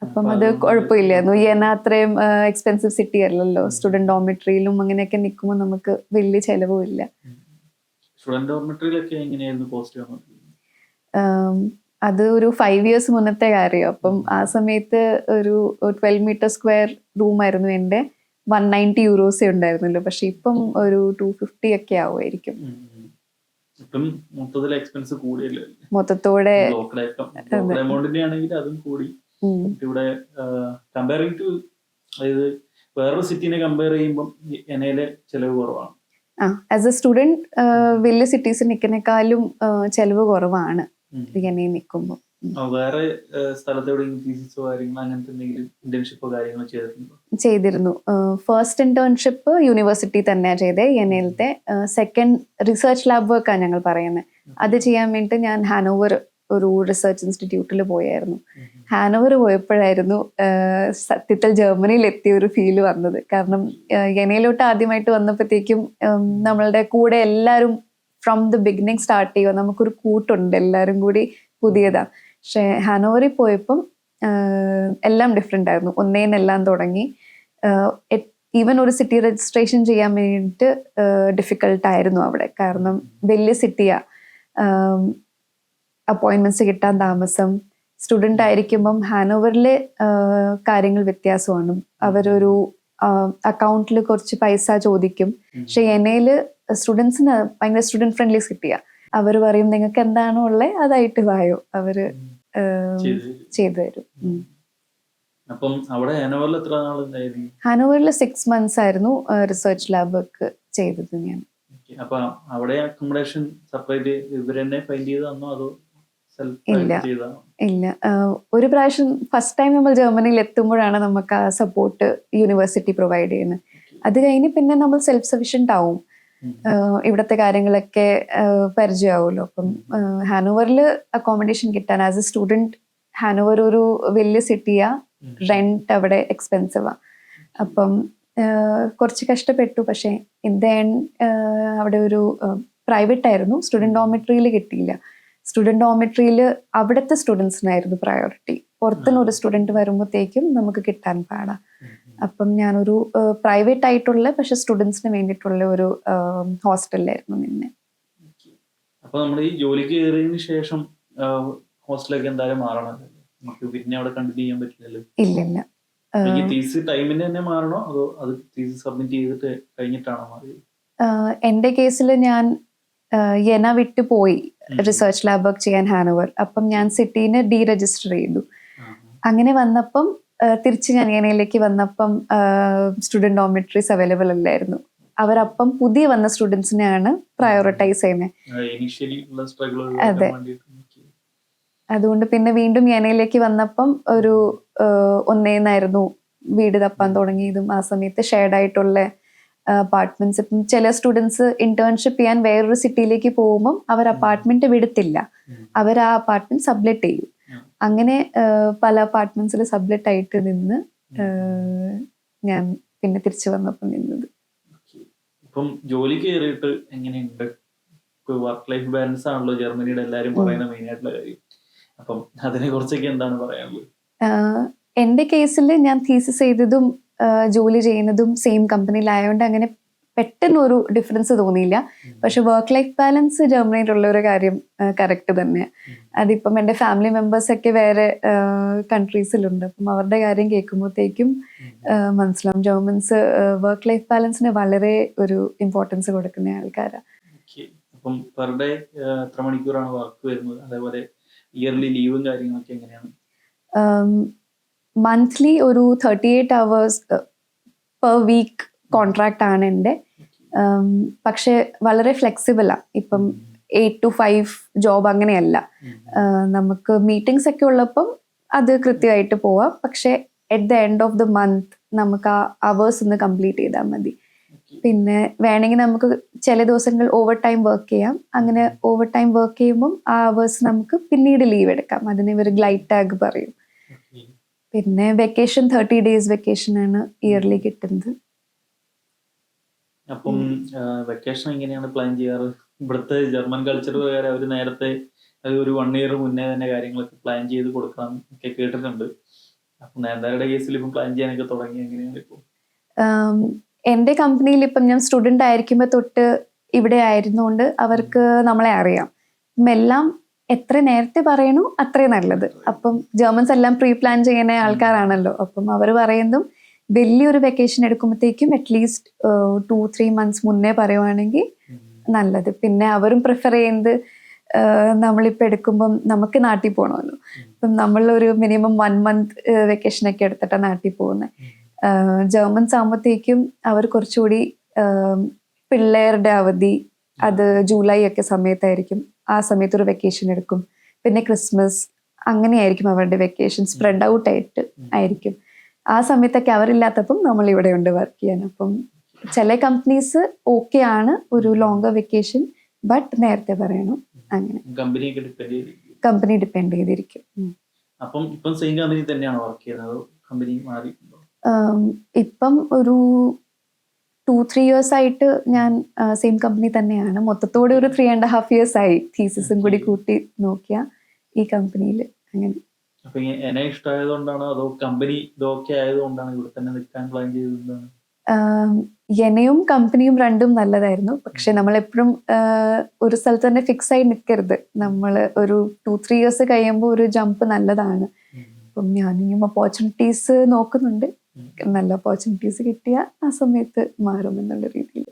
അപ്പം അത് കുഴപ്പമില്ലായിരുന്നു. എന്നാ അത്രയും എക്സ്പെൻസീവ് സിറ്റി അല്ലല്ലോ. സ്റ്റുഡൻറ് ഡോമിട്രിയിലും അങ്ങനെയൊക്കെ നിൽക്കുമ്പോൾ നമുക്ക് വലിയ ചെലവും ഇല്ല. അത് ഒരു 5 years മുന്നത്തെ കാര്യം. അപ്പം ആ സമയത്ത് ഒരു 12 meter സ്ക്വയർ റൂമായിരുന്നു എൻ്റെ. €190 ഉണ്ടായിരുന്നല്ലോ. പക്ഷെ ഇപ്പം ഒരു 250 ഒക്കെ ആവുമായിരിക്കും. മൊത്തത്തോടെ ഇവിടെ കമ്പയറിംഗ് ടു അതായത് വേറൊരു സിറ്റിനെ കമ്പയർ ചെയ്യുമ്പോൾ എനയിലെ ചെലവ് കുറവാണ്. ആസ് എ സ്റ്റുഡൻറ് വലിയ സിറ്റീസിൽ നിൽക്കുന്നേക്കാളും ചെലവ് കുറവാണ് എനയിൽ നിൽക്കുമ്പോൾ. വേറെ സ്ഥലത്തെവിടെയും തീസിസോ കാര്യങ്ങളോ അങ്ങനത്തെ എന്തെങ്കിലും ഇന്റേൺഷിപ്പോ കാര്യങ്ങളോ ചെയ്തിരുന്നു. ഫസ്റ്റ് ഇന്റേൺഷിപ്പ് യൂണിവേഴ്സിറ്റി തന്നെയാണ് ചെയ്തത് എനയിലത്തെ. സെക്കൻഡ് റിസർച്ച് ലാബ് വർക്കാണ് ഞങ്ങൾ പറയുന്നത്. അത് ചെയ്യാൻ വേണ്ടി ഞാൻ ഹാനോവർ ഒരു റിസർച്ച് ഇൻസ്റ്റിറ്റ്യൂട്ടിൽ പോയായിരുന്നു. ഹാനോവർ പോയപ്പോഴായിരുന്നു സത്യത്തിൽ ജർമ്മനിയിൽ എത്തിയ ഒരു ഫീല് വന്നത്. കാരണം എനയിലോട്ട് ആദ്യമായിട്ട് വന്നപ്പോഴത്തേക്കും നമ്മളുടെ കൂടെ എല്ലാവരും ഫ്രം ദ ബിഗിനിങ് സ്റ്റാർട്ട് ചെയ്യുക. നമുക്കൊരു കൂട്ടുണ്ട്, എല്ലാവരും കൂടി പുതിയതാണ്. പക്ഷെ ഹാനോവറിൽ പോയപ്പം എല്ലാം ഡിഫറെൻ്റ് ആയിരുന്നു. ഒന്നേന്നെല്ലാം തുടങ്ങി. ഈവൻ ഒരു സിറ്റി രജിസ്ട്രേഷൻ ചെയ്യാൻ വേണ്ടിയിട്ട് ഡിഫിക്കൽട്ടായിരുന്നു അവിടെ. കാരണം വലിയ സിറ്റിയാണ്, അപ്പോയിൻമെന്റ്സ് കിട്ടാൻ താമസം. സ്റ്റുഡൻ്റ് ആയിരിക്കുമ്പം ഹാനോവറിലെ കാര്യങ്ങൾ വ്യത്യാസമാണ്. അവരൊരു അക്കൗണ്ടിൽ കുറച്ച് പൈസ ചോദിക്കും. പക്ഷെ എനയിൽ സ്റ്റുഡൻസിന് ഭയങ്കര സ്റ്റുഡൻറ് ഫ്രണ്ട്ലി സിറ്റിയാണ്. അവർ പറയും നിങ്ങൾക്ക് എന്താണോ ഉള്ളത് അതായിട്ട് വായോ, അവര് ചെയ്തു തരും. ഹാനോവറിൽ 6 months ആയിരുന്നു റിസർച്ച് ലാബ് ഒക്കെ ചെയ്തത് ഞാൻ. ഇല്ല. ഒരു പ്രാവശ്യം ഫസ്റ്റ് ടൈം നമ്മൾ ജർമ്മനിയിൽ എത്തുമ്പോഴാണ് നമുക്ക് ആ സപ്പോർട്ട് യൂണിവേഴ്സിറ്റി പ്രൊവൈഡ് ചെയ്യുന്നത്. അത് കഴിഞ്ഞ് പിന്നെ നമ്മൾ സെൽഫ് സഫിഷ്യന്റ് ആവും. ഇവിടുത്തെ കാര്യങ്ങളൊക്കെ പരിചയമാവുമല്ലോ. അപ്പം ഹാനോവറിൽ അക്കോമഡേഷൻ കിട്ടാൻ ആസ് എ സ്റ്റുഡൻറ്, ഹാനോവർ ഒരു വലിയ സിറ്റിയാ, റെന്റ് അവിടെ എക്സ്പെൻസീവാ. അപ്പം കുറച്ച് കഷ്ടപ്പെട്ടു. പക്ഷെ ഇൻ ദ എൻഡ് അവിടെ ഒരു പ്രൈവറ്റ് ആയിരുന്നു, സ്റ്റുഡൻറ് ഡോമിട്രിയിൽ കിട്ടിയില്ല. സ്റ്റുഡൻറ് ഡോമിട്രിയിൽ അവിടുത്തെ സ്റ്റുഡൻസിനായിരുന്നു പ്രയോറിറ്റി. പുറത്തുനിന്ന് ഒരു സ്റ്റുഡൻറ് വരുമ്പോഴത്തേക്കും നമുക്ക് കിട്ടാൻ പാടാ. അപ്പം ഞാനൊരു പ്രൈവറ്റ് ആയിട്ടുള്ള പക്ഷെ സ്റ്റുഡൻസിന് വേണ്ടിയിട്ടുള്ള ഒരു ഹോസ്റ്റലിലായിരുന്നു നിന്നെ. അപ്പൊ നമ്മൾ ഈ ജോലിക്ക് കയറിയതിനു ശേഷം ഹോസ്റ്റലൊക്കെ എന്തായാലും മാറണം, നമുക്ക് പിന്നെ അവിടെ കണ്ടിന്യൂ ചെയ്യാൻ പറ്റില്ലല്ലോ? ഇല്ലില്ല. തീസിസ് ടൈമിന് തന്നെ മാറണോ അതോ അത് തീസിസ് സബ്മിറ്റ് ചെയ്തിട്ട് കഴിഞ്ഞിട്ടാണോ മാറിയത്? എൻ്റെ കേസിൽ ഞാൻ യെന വിട്ടു പോയി റിസർച്ച് ലാബ് വർക്ക് ചെയ്യാൻ ഹാനോവർ. അപ്പം ഞാൻ സിറ്റീനെ ഡീരജിസ്റ്റർ ചെയ്തു. അങ്ങനെ വന്നപ്പം തിരിച്ച് ഞാൻ യെനയിലേക്ക് വന്നപ്പം സ്റ്റുഡൻറ് ഡോമിട്രീസ് അവൈലബിൾ അല്ലായിരുന്നു. അവരപ്പം പുതിയ വന്ന സ്റ്റുഡൻസിനെയാണ് പ്രയോറിറ്റൈസ് ചെയ്യുന്നത്. അതെ. അതുകൊണ്ട് പിന്നെ വീണ്ടും യെനയിലേക്ക് വന്നപ്പം ഒരു ഒന്നേന്നായിരുന്നു വീട് തപ്പാൻ തുടങ്ങിയതും. ആ സമയത്ത് ഷെയർഡ് ആയിട്ടുള്ള അപ്പാർട്ട്മെന്റ്സ്. ഇപ്പം ചില സ്റ്റുഡൻസ് ഇന്റേൺഷിപ്പ് ചെയ്യാൻ വേറൊരു സിറ്റിയിലേക്ക് പോകുമ്പം അവർ അപ്പാർട്ട്മെന്റ് വിടത്തില്ല, അവർ ആ അപ്പാർട്ട്മെന്റ് സബ്ലെറ്റ് ചെയ്യും. അങ്ങനെ പല അപ്പാർട്ട്മെന്റ്സിൽ സബ്ലെറ്റ് ആയിട്ട് നിന്ന് ഞാൻ പിന്നെ തിരിച്ചു വന്നപ്പോൾ നിന്നത്. ഇപ്പം ജോലി കയറിയിട്ട് എങ്ങനെയുണ്ട്? വർക്ക് ലൈഫ് ബാലൻസ് ആണല്ലോ ജർമ്മനിയുടെ എല്ലാവരും പറയുന്ന മെയിൻ ആയിട്ടുള്ള കാര്യം. അപ്പം അതിനെ കുറിച്ചൊക്കെ എന്താണ് പറയാനുള്ളത്? എൻ്റെ കേസിൽ ഞാൻ തീസിസ് ചെയ്തതും ജോലി ചെയ്യുന്നതും സെയിം കമ്പനിയിലായതുകൊണ്ട് അങ്ങനെ പെട്ടെന്നൊരു ഡിഫറൻസ് തോന്നിയില്ല. പക്ഷെ വർക്ക് ലൈഫ് ബാലൻസ് ജർമ്മനിയിലുള്ള ഒരു കാര്യം കറക്റ്റ് തന്നെയാണ്. അതിപ്പം എൻ്റെ ഫാമിലി മെമ്പേഴ്സൊക്കെ വേറെ കൺട്രീസിലുണ്ട്. അപ്പം അവരുടെ കാര്യം കേൾക്കുമ്പോഴത്തേക്കും മനസ്സിലാവും ജർമ്മൻസ് വർക്ക് ലൈഫ് ബാലൻസിന് വളരെ ഒരു ഇമ്പോർട്ടൻസ് കൊടുക്കുന്ന ആൾക്കാരാണ്. അപ്പം പെർ ഡേ എത്ര മണിക്കൂറാണ് വർക്ക് വരുന്നത്? അതേപോലെ ഇയർലി ലീവും കാര്യങ്ങളൊക്കെ എങ്ങനെയാണ്? മന്ത്ലി ഒരു 38 hours പെർ വീക്ക് കോൺട്രാക്റ്റ് ആണ് എൻ്റെ. പക്ഷെ വളരെ ഫ്ലെക്സിബിളാണ്. ഇപ്പം 8 to 5 ജോബ് അങ്ങനെയല്ല. നമുക്ക് മീറ്റിംഗ്സ് ഒക്കെ ഉള്ളപ്പം അത് കൃത്യമായിട്ട് പോവാം. പക്ഷെ at the end of the month നമുക്ക് ആ അവേഴ്സ് ഒന്ന് കംപ്ലീറ്റ് ചെയ്താൽ മതി. പിന്നെ വേണമെങ്കിൽ നമുക്ക് ചില ദിവസങ്ങൾ ഓവർ ടൈം വർക്ക് ചെയ്യാം. അങ്ങനെ ഓവർ ടൈം വർക്ക് ചെയ്യുമ്പം ആ അവേഴ്സ് നമുക്ക് പിന്നീട് ലീവ് എടുക്കാം. അതിന് ഇവർ ഗ്ലൈഡ് ടാഗ് പറയും. പിന്നെ വെക്കേഷൻ 30 days വെക്കേഷൻ ആണ് ഇയർലി കിട്ടുന്നത്. അപ്പം വെക്കേഷൻ എങ്ങനെയാണ് പ്ലാൻ ചെയ്യാറ്? ഇവിടുത്തെ ജർമ്മൻ കൾച്ചർ പ്രകാരം അവർ നേരത്തെ ഒരു 1 year മുന്നേ തന്നെ കാര്യങ്ങളൊക്കെ പ്ലാൻ ചെയ്ത് കൊടുക്കണം ഒക്കെ കേട്ടിട്ടുണ്ട്. അപ്പം നയൻതാരയുടെ കേസിൽ ഇപ്പം പ്ലാൻ ചെയ്യാനൊക്കെ തുടങ്ങി എങ്ങനെയാണ് ഇപ്പോൾ? എൻ്റെ കമ്പനിയിൽ ഇപ്പം ഞാൻ സ്റ്റുഡൻ്റ് ആയിരിക്കുമ്പോൾ തൊട്ട് ഇവിടെ ആയിരുന്നുകൊണ്ട് അവർക്ക് നമ്മളെ അറിയാം. എല്ലാം എത്ര നേരത്തെ പറയണു അത്രയും നല്ലത്. അപ്പം ജർമ്മൻസ് എല്ലാം പ്രീ പ്ലാൻ ചെയ്യുന്ന ആൾക്കാരാണല്ലോ. അപ്പം അവർ പറയുന്നതും വലിയൊരു വെക്കേഷൻ എടുക്കുമ്പോഴത്തേക്കും അറ്റ്ലീസ്റ്റ് 2-3 months മുന്നേ പറയുവാണെങ്കിൽ നല്ലത്. പിന്നെ അവരും പ്രിഫർ ചെയ്യുന്നത് നമ്മളിപ്പോൾ എടുക്കുമ്പം നമുക്ക് നാട്ടിൽ പോകണമല്ലോ. ഇപ്പം നമ്മളൊരു മിനിമം 1 month വെക്കേഷനൊക്കെ എടുത്തിട്ടാണ് നാട്ടിൽ പോകുന്നത്. ജർമ്മൻസ് ആകുമ്പോഴത്തേക്കും അവർ കുറച്ചുകൂടി പിള്ളേരുടെ അവധി അത് ജൂലൈ ഒക്കെ സമയത്തായിരിക്കും. ആ സമയത്ത് ഒരു വെക്കേഷൻ എടുക്കും. പിന്നെ ക്രിസ്മസ് അങ്ങനെയായിരിക്കും അവരുടെ വെക്കേഷൻ സ്പ്രെഡ് ഔട്ട് ആയിട്ട് ആയിരിക്കും. ആ സമയത്തൊക്കെ അവരില്ലാത്തപ്പം നമ്മൾ ഇവിടെ ഉണ്ട് വർക്ക് ചെയ്യാൻ. അപ്പം ചില കമ്പനീസ് ഓക്കെ ആണ് ഒരു ലോങ്ങർ വെക്കേഷൻ, ബട്ട് നേരത്തെ പറയണം. അങ്ങനെ കമ്പനി ഡിപ്പെൻഡ് ചെയ്തിരിക്കും. അപ്പം ഇപ്പം സെയിം കമ്പനി തന്നെയാണോ വർക്ക് ചെയ്യുന്നത്? കമ്പനി മാറി ഇപ്പം ഒരു 2-3 years ആയിട്ട് ഞാൻ സെയിം കമ്പനി തന്നെയാണ്. മൊത്തത്തോടെ ഒരു 3.5 years ആയി തീസിസും കൂടി കൂട്ടി നോക്കിയ ഈ കമ്പനിയിൽ. അങ്ങനെ അപ്പൊ എന്നെ ഇഷ്ടമായതുകൊണ്ടാണോ അതോ കമ്പനി ഇതൊക്കെ ആയതുകൊണ്ടാണ് ഇവിടെ തന്നെ നിൽക്കാൻ പ്ലാൻ ചെയ്തത്? എനയും കമ്പനിയും രണ്ടും നല്ലതായിരുന്നു. പക്ഷെ നമ്മളെപ്പോഴും ഒരു സ്ഥലത്ത് തന്നെ ഫിക്സ് ആയി നിൽക്കരുത്. നമ്മൾ ഒരു 2-3 years കഴിയുമ്പോൾ ഒരു ജമ്പ് നല്ലതാണ്. അപ്പം ഞാനിയും ഓപ്പർച്യൂണിറ്റീസ് നോക്കുന്നുണ്ട്. നല്ല ഓപ്പർച്യൂണിറ്റീസ് കിട്ടിയ ആ സമയത്ത് മാറും എന്നുള്ള രീതിയിൽ.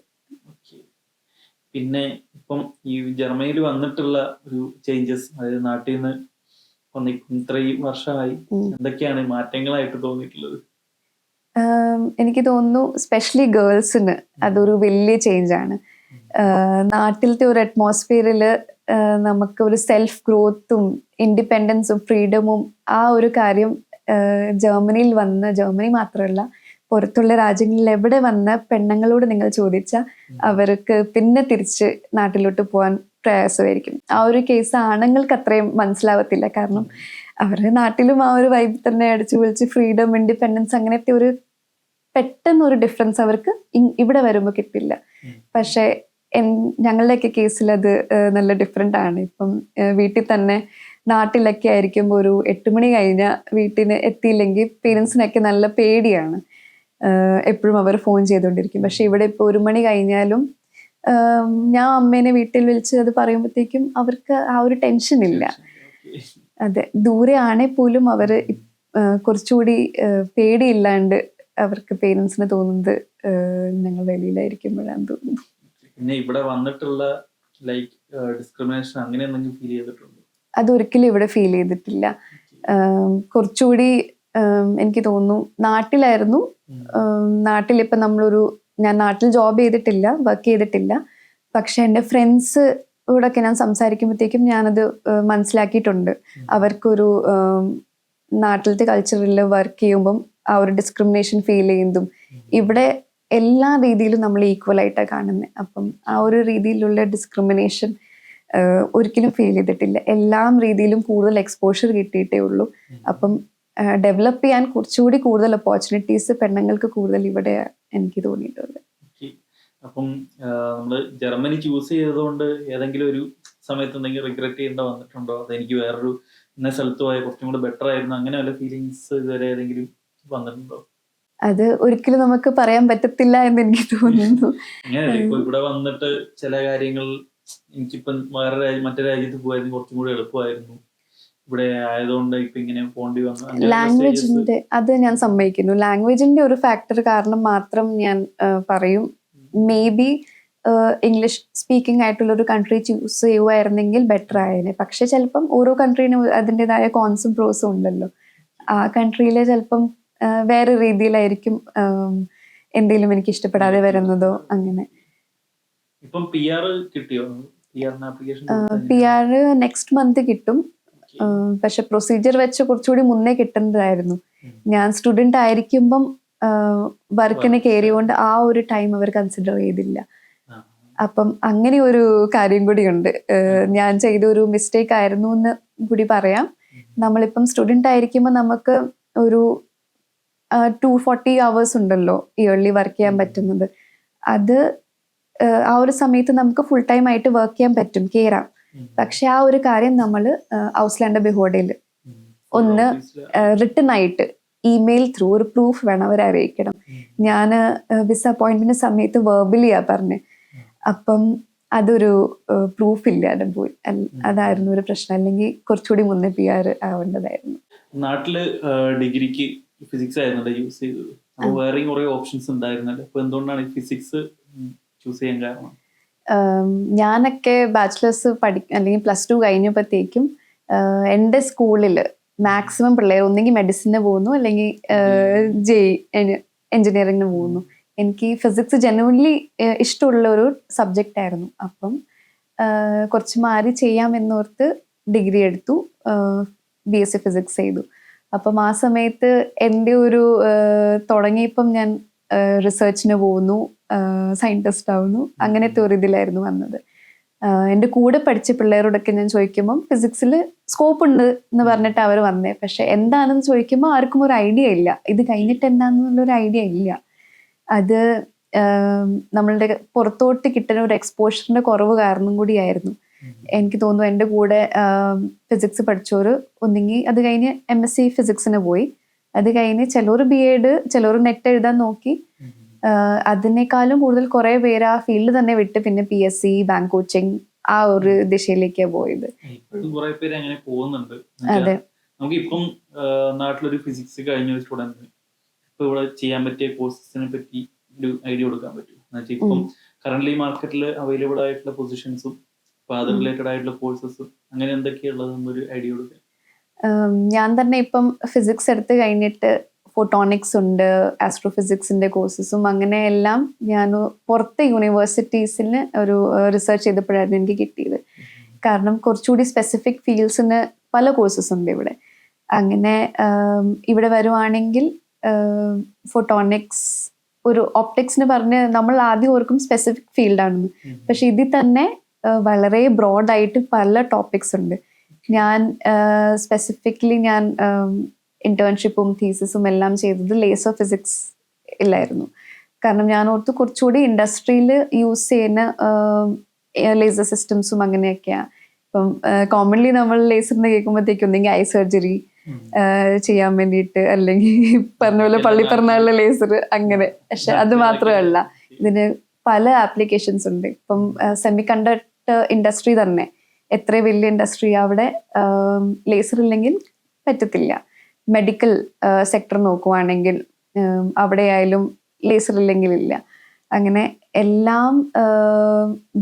പിന്നെ ഇപ്പം ഈ ജർമ്മനിയിൽ വന്നിട്ടുള്ള ഒരു ചേഞ്ചസ്, അതായത് നാട്ടിൽ നിന്ന് ഇത്രയും വർഷമായി എന്തൊക്കെയാണ് മാറ്റങ്ങളായിട്ട് തോന്നിയിട്ടുള്ളത്? എനിക്ക് തോന്നുന്നു സ്പെഷ്യലി ഗേൾസിന് അതൊരു വലിയ ചേഞ്ച് ആണ്. നാട്ടിലത്തെ ഒരു അറ്റ്മോസ്ഫിയറിൽ നമുക്ക് ഒരു സെൽഫ് ഗ്രോത്തും ഇൻഡിപെൻഡൻസും ഫ്രീഡമും ആ ഒരു കാര്യം ജർമ്മനി മാത്രമല്ല പുറത്തുള്ള രാജ്യങ്ങളിൽ എവിടെ വന്ന പെണ്ണുങ്ങളോട് നിങ്ങൾ ചോദിച്ചാൽ അവർക്ക് പിന്നെ തിരിച്ച് നാട്ടിലോട്ട് പോകാൻ പ്രയാസമായിരിക്കും. ആ ഒരു കേസ് ആണുങ്ങൾക്ക് അത്രയും മനസ്സിലാവത്തില്ല. കാരണം അവർ നാട്ടിലും ആ ഒരു വൈബ് തന്നെ അടിച്ചു പൊളിച്ച് ഫ്രീഡം ഇൻഡിപെൻഡൻസ് അങ്ങനത്തെ ഒരു പെട്ടെന്നൊരു ഡിഫറൻസ് അവർക്ക് ഇവിടെ വരുമ്പോൾ കിട്ടില്ല. പക്ഷെ ഞങ്ങളുടെയൊക്കെ കേസിൽ അത് നല്ല ഡിഫറെൻ്റ് ആണ്. ഇപ്പം വീട്ടിൽ തന്നെ നാട്ടിലൊക്കെ ആയിരിക്കുമ്പോൾ ഒരു 8 മണി കഴിഞ്ഞാൽ വീട്ടിന് എത്തിയില്ലെങ്കിൽ പേരൻസിനൊക്കെ നല്ല പേടിയാണ്. എപ്പോഴും അവർ ഫോൺ ചെയ്തുകൊണ്ടിരിക്കും. പക്ഷെ ഇവിടെ ഇപ്പോൾ 1 മണി കഴിഞ്ഞാലും ഞാൻ അമ്മേനെ വീട്ടിൽ വിളിച്ച് അത് പറയുമ്പോഴത്തേക്കും അവർക്ക് ആ ഒരു ടെൻഷൻ ഇല്ല. അതെ, ദൂരെ ആണേ പോലും അവർ കുറച്ചുകൂടി പേടിയില്ലാണ്ട് അവർക്ക് പേരൻസിന് തോന്നുന്നത് ഞങ്ങൾ വെളിയിലായിരിക്കുമ്പോഴാണ് തോന്നുന്നു. പിന്നെ ഇവിടെ വന്നിട്ടുള്ള ലൈക്ക് ഡിസ്ക്രിമിനേഷൻ അങ്ങനെ എന്തെങ്കിലും ഫീൽ ചെയ്തിട്ടുണ്ടോ? അതൊരിക്കലും ഇവിടെ ഫീൽ ചെയ്തിട്ടില്ല. കുറച്ചുകൂടി എനിക്ക് തോന്നുന്നു നാട്ടിലായിരുന്നു. നാട്ടിലിപ്പം ഞാൻ നാട്ടിൽ ജോബ് ചെയ്തിട്ടില്ല, വർക്ക് ചെയ്തിട്ടില്ല. പക്ഷെ എൻ്റെ ഫ്രണ്ട്സ് കൂടൊക്കെ ഞാൻ സംസാരിക്കുമ്പോഴത്തേക്കും ഞാനത് മനസ്സിലാക്കിയിട്ടുണ്ട്. അവർക്കൊരു നാട്ടിലത്തെ കൾച്ചറിൽ വർക്ക് ചെയ്യുമ്പം ആ ഒരു ഡിസ്ക്രിമിനേഷൻ ഫീൽ ചെയ്യുന്നതും ഇവിടെ എല്ലാ രീതിയിലും നമ്മൾ ഈക്വൽ ആയിട്ടാണ് കാണുന്നത്. അപ്പം ആ ഒരു രീതിയിലുള്ള ഡിസ്ക്രിമിനേഷൻ ഒരിക്കലും ഫീൽ ചെയ്തിട്ടില്ല. എല്ലാ രീതിയിലും കൂടുതൽ എക്സ്പോഷർ കിട്ടിയിട്ടേ ഉള്ളൂ. അപ്പം ഡെവലപ്പ് ചെയ്യാൻ കുറച്ചുകൂടി കൂടുതൽ ഓപ്പർച്യൂണിറ്റീസ് പെണ്ണുങ്ങൾക്ക് കൂടുതൽ ഇവിടെ എനിക്ക് തോന്നിയിട്ടുണ്ട്. അപ്പം നമ്മള് ജർമ്മനി ചൂസ് ചെയ്തതുകൊണ്ട് ഏതെങ്കിലും ഒരു സമയത്ത് എന്തെങ്കിലും റിഗ്രറ്റ് ചെയ്യേണ്ട വന്നിട്ടുണ്ടോ? അതെനിക്ക് വേറൊരു ഇന്ന സ്ഥലത്ത് പോയാൽ കുറച്ചും കൂടെ ബെറ്റർ ആയിരുന്നു, അങ്ങനെ വല്ല ഫീലിങ്സ് ഇതുവരെ ഏതെങ്കിലും വന്നിട്ടുണ്ടോ? അത് ഒരിക്കലും നമുക്ക് പറയാൻ പറ്റത്തില്ല എന്ന് എനിക്ക് തോന്നുന്നു. അങ്ങനെയല്ല, ഇപ്പൊ ഇവിടെ വന്നിട്ട് ചില കാര്യങ്ങൾ എനിക്കിപ്പം വേറെ മറ്റേ രാജ്യത്ത് പോയായിരുന്നു കുറച്ചും കൂടെ എളുപ്പമായിരുന്നു, ഇവിടെ ആയതുകൊണ്ട് ഇപ്പൊ ഇങ്ങനെ പോണ്ടി വന്നു, അങ്ങനെ ലാംഗ്വേജിന്റെ അത് ഞാൻ സമ്മതിക്കുന്നു. ലാംഗ്വേജിന്റെ ഒരു ഫാക്ടർ കാരണം മാത്രം ഞാൻ പറയും മേ ബി ഇംഗ്ലീഷ് സ്പീക്കിംഗ് ആയിട്ടുള്ള ഒരു കൺട്രി ചൂസ് ചെയ്യുമായിരുന്നെങ്കിൽ ബെറ്റർ ആയേനെ. പക്ഷെ ചിലപ്പം ഓരോ കൺട്രീനും അതിൻ്റെതായ കോൺസും പ്രോസും ഉണ്ടല്ലോ. ആ കൺട്രിയിലെ ചിലപ്പം വേറെ രീതിയിലായിരിക്കും എന്തെങ്കിലും എനിക്ക് ഇഷ്ടപ്പെടാതെ വരുന്നതോ അങ്ങനെ. ഇപ്പം പി ആർ കിട്ടിയോ? ആപ്ലിക്കേഷൻ പി ആർ നെക്സ്റ്റ് മന്ത് കിട്ടും. പക്ഷെ പ്രൊസീജിയർ വെച്ച് കുറച്ചുകൂടി മുന്നേ കിട്ടുന്നതായിരുന്നു. ഞാൻ സ്റ്റുഡന്റ് ആയിരിക്കുമ്പം വർക്കിന് കയറിയോണ്ട് ആ ഒരു ടൈം അവർ കൺസിഡർ ചെയ്തില്ല. അപ്പം അങ്ങനെ ഒരു കാര്യം കൂടിയുണ്ട്. ഞാൻ ചെയ്ത ഒരു മിസ്റ്റേക്ക് ആയിരുന്നു എന്ന് കൂടി പറയാം. നമ്മളിപ്പം സ്റ്റുഡന്റ് ആയിരിക്കുമ്പോൾ നമുക്ക് ഒരു 240 hours ഉണ്ടല്ലോ ഇയർലി വർക്ക് ചെയ്യാൻ പറ്റുന്നത്. അത് ആ ഒരു സമയത്ത് നമുക്ക് ഫുൾ ടൈം ആയിട്ട് വർക്ക് ചെയ്യാൻ പറ്റും, കയറാം. പക്ഷെ ആ ഒരു കാര്യം നമ്മൾ ഔസ്ലാൻഡർ ബിഹോഡയിൽ ഒന്ന് റിട്ടൺ ആയിട്ട് ഇമെയിൽ ത്രൂ ഒരു പ്രൂഫ് വേണം അവരെ അറിയിക്കണം. ഞാൻ വിസ അപ്പോയിന്റ്മെന്റ് സമയത്ത് വെർബലിയാ പറഞ്ഞ്. അപ്പം അതൊരു പ്രൂഫ് ഇല്ലാതെ പോയി. അതായിരുന്നു ഒരു പ്രശ്നം. അല്ലെങ്കിൽ കുറച്ചുകൂടി മുന്നേ പി ആർ ആവേണ്ടതായിരുന്നു. നാട്ടില് ഡിഗ്രിക്ക് ഫിസിക്സ് ആയിരുന്നല്ലോ യൂസ് ചെയ്തത്. അപ്പോൾ വേറെയും കുറെ ഓപ്ഷൻസ് ഉണ്ടായിരുന്നല്ലോ. അപ്പൊ എന്തുകൊണ്ടാണ് ഫിസിക്സ് ചൂസ് ചെയ്യാൻ കാരണം? ഞാനൊക്കെ ബാച്ചിലേഴ്സ് അല്ലെങ്കിൽ +2 കഴിഞ്ഞപ്പോഴത്തേക്കും എൻ്റെ സ്കൂളിൽ മാക്സിമം പിള്ളേർ ഒന്നെങ്കിൽ മെഡിസിന് പോകുന്നു അല്ലെങ്കിൽ എഞ്ചിനീയറിങ്ങിന് പോകുന്നു. എനിക്ക് ഫിസിക്സ് ജെന്യുവൻലി ഇഷ്ടമുള്ള ഒരു സബ്ജക്റ്റ് ആയിരുന്നു. അപ്പം കുറച്ച് മാറി ചെയ്യാമെന്നോർത്ത് ഡിഗ്രി എടുത്തു, BSc ഫിസിക്സ് ചെയ്തു. അപ്പം ആ സമയത്ത് എൻ്റെ ഒരു തുടങ്ങിയപ്പം ഞാൻ റിസർച്ചിന് പോകുന്നു, സയൻറ്റിസ്റ്റ് ആവുന്നു, അങ്ങനത്തെ ഒരു ഇതിലായിരുന്നു വന്നത്. എൻ്റെ കൂടെ പഠിച്ച പിള്ളേരോടൊക്കെ ഞാൻ ചോദിക്കുമ്പം ഫിസിക്സിൽ സ്കോപ്പ് ഉണ്ട് എന്ന് പറഞ്ഞിട്ട് അവർ വന്നേ. പക്ഷെ എന്താണെന്ന് ചോദിക്കുമ്പോൾ ആർക്കും ഒരു ഐഡിയ ഇല്ല, ഇത് കഴിഞ്ഞിട്ട് എന്താണെന്നുള്ളൊരു ഐഡിയ ഇല്ല. അത് നമ്മളുടെ പുറത്തോട്ട് കിട്ടുന്ന ഒരു എക്സ്പോഷറിന്റെ കുറവ് കാരണം കൂടിയായിരുന്നു. എനിക്ക് തോന്നുന്നു എൻ്റെ കൂടെ ഫിസിക്സ് പഠിച്ചോര് ഒന്നെങ്കിൽ അത് കഴിഞ്ഞ് MSc ഫിസിക്സിന് പോയി, അത് കഴിഞ്ഞ് ചിലർ BEd, ചിലർ നെറ്റ് എഴുതാൻ നോക്കി. അതിനേക്കാളും കൂടുതൽ കുറെ പേര് ആ ഫീൽഡ് തന്നെ വിട്ട് പിന്നെ PSc, ബാങ്ക് കോച്ചിങ് ആ ഒരു ദിശയിലേക്കാണ് പോയത്. കുറെ പേര് അങ്ങനെ പോകുന്നുണ്ട്. അതെ, നമുക്കിപ്പം നാട്ടിലൊരു ഫിസിക്സ് കഴിഞ്ഞ ഒരു സ്റ്റുഡന്റ് ഇപ്പൊ ഇവിടെ ചെയ്യാൻ പറ്റിയ കോഴ്സസിനെ പറ്റി ഒരു ഐഡിയ കൊടുക്കാൻ പറ്റും. എന്നുവെച്ചാൽ ഇപ്പം കറന്റ്ലി മാർക്കറ്റിൽ അവൈലബിൾ ആയിട്ടുള്ള പൊസിഷൻസും അപ്പൊ അത് റിലേറ്റഡ് ആയിട്ടുള്ള കോഴ്സസും അങ്ങനെ എന്തൊക്കെയുള്ളതെന്നൊരു ഐഡിയ കൊടുക്കാൻ. ഞാൻ തന്നെ ഇപ്പം ഫിസിക്സ് എടുത്ത് കഴിഞ്ഞിട്ട് ഫോട്ടോണിക്സ് ഉണ്ട്, ആസ്ട്രോഫിസിക്സിന്റെ കോഴ്സസും അങ്ങനെ എല്ലാം ഞാൻ പുറത്തെ യൂണിവേഴ്സിറ്റീസിന് ഒരു റിസർച്ച് ചെയ്തപ്പോഴായിരുന്നു എനിക്ക് കിട്ടിയത്. കാരണം കുറച്ചുകൂടി സ്പെസിഫിക് ഫീൽഡ്സിന് പല കോഴ്സസ് ഉണ്ട് ഇവിടെ. അങ്ങനെ ഇവിടെ വരുവാണെങ്കിൽ ഫോട്ടോണിക്സ് ഒരു ഓപ്റ്റിക്സിന് പറഞ്ഞ് നമ്മൾ ആദ്യം ഓർക്കും സ്പെസിഫിക് ഫീൽഡാണെന്ന്. പക്ഷെ ഇതിൽ തന്നെ വളരെ ബ്രോഡായിട്ട് പല ടോപ്പിക്സ് ഉണ്ട്. ഞാൻ സ്പെസിഫിക്കലി ഞാൻ ഇന്റേൺഷിപ്പും തീസിസും എല്ലാം ചെയ്തത് ലേസർ ഫിസിക്സ് ഇല്ലായിരുന്നു. കാരണം ഞാൻ ഓർത്ത് കുറച്ചുകൂടി ഇൻഡസ്ട്രിയിൽ യൂസ് ചെയ്യുന്ന ലേസർ സിസ്റ്റംസും അങ്ങനെയൊക്കെയാണ്. ഇപ്പം കോമൺലി നമ്മൾ ലേസറിന് കേൾക്കുമ്പോഴത്തേക്കും ഒന്നെങ്കിൽ ഐ സർജറി ചെയ്യാൻ വേണ്ടിയിട്ട്, അല്ലെങ്കിൽ പറഞ്ഞ പോലെ പള്ളിപ്പറന്നാളിലെ ലേസർ അങ്ങനെ. പക്ഷെ അത് മാത്രമല്ല, ഇതിന് പല ആപ്ലിക്കേഷൻസ് ഉണ്ട്. ഇപ്പം സെമി കണ്ടക്ടർ ഇൻഡസ്ട്രി തന്നെ എത്ര വലിയ ഇൻഡസ്ട്രി, അവിടെ ലേസർ ഇല്ലെങ്കിൽ പറ്റത്തില്ല. മെഡിക്കൽ സെക്ടർ നോക്കുവാണെങ്കിൽ അവിടെ ആയാലും ലേസർ ഇല്ലെങ്കിൽ ഇല്ല. അങ്ങനെ എല്ലാം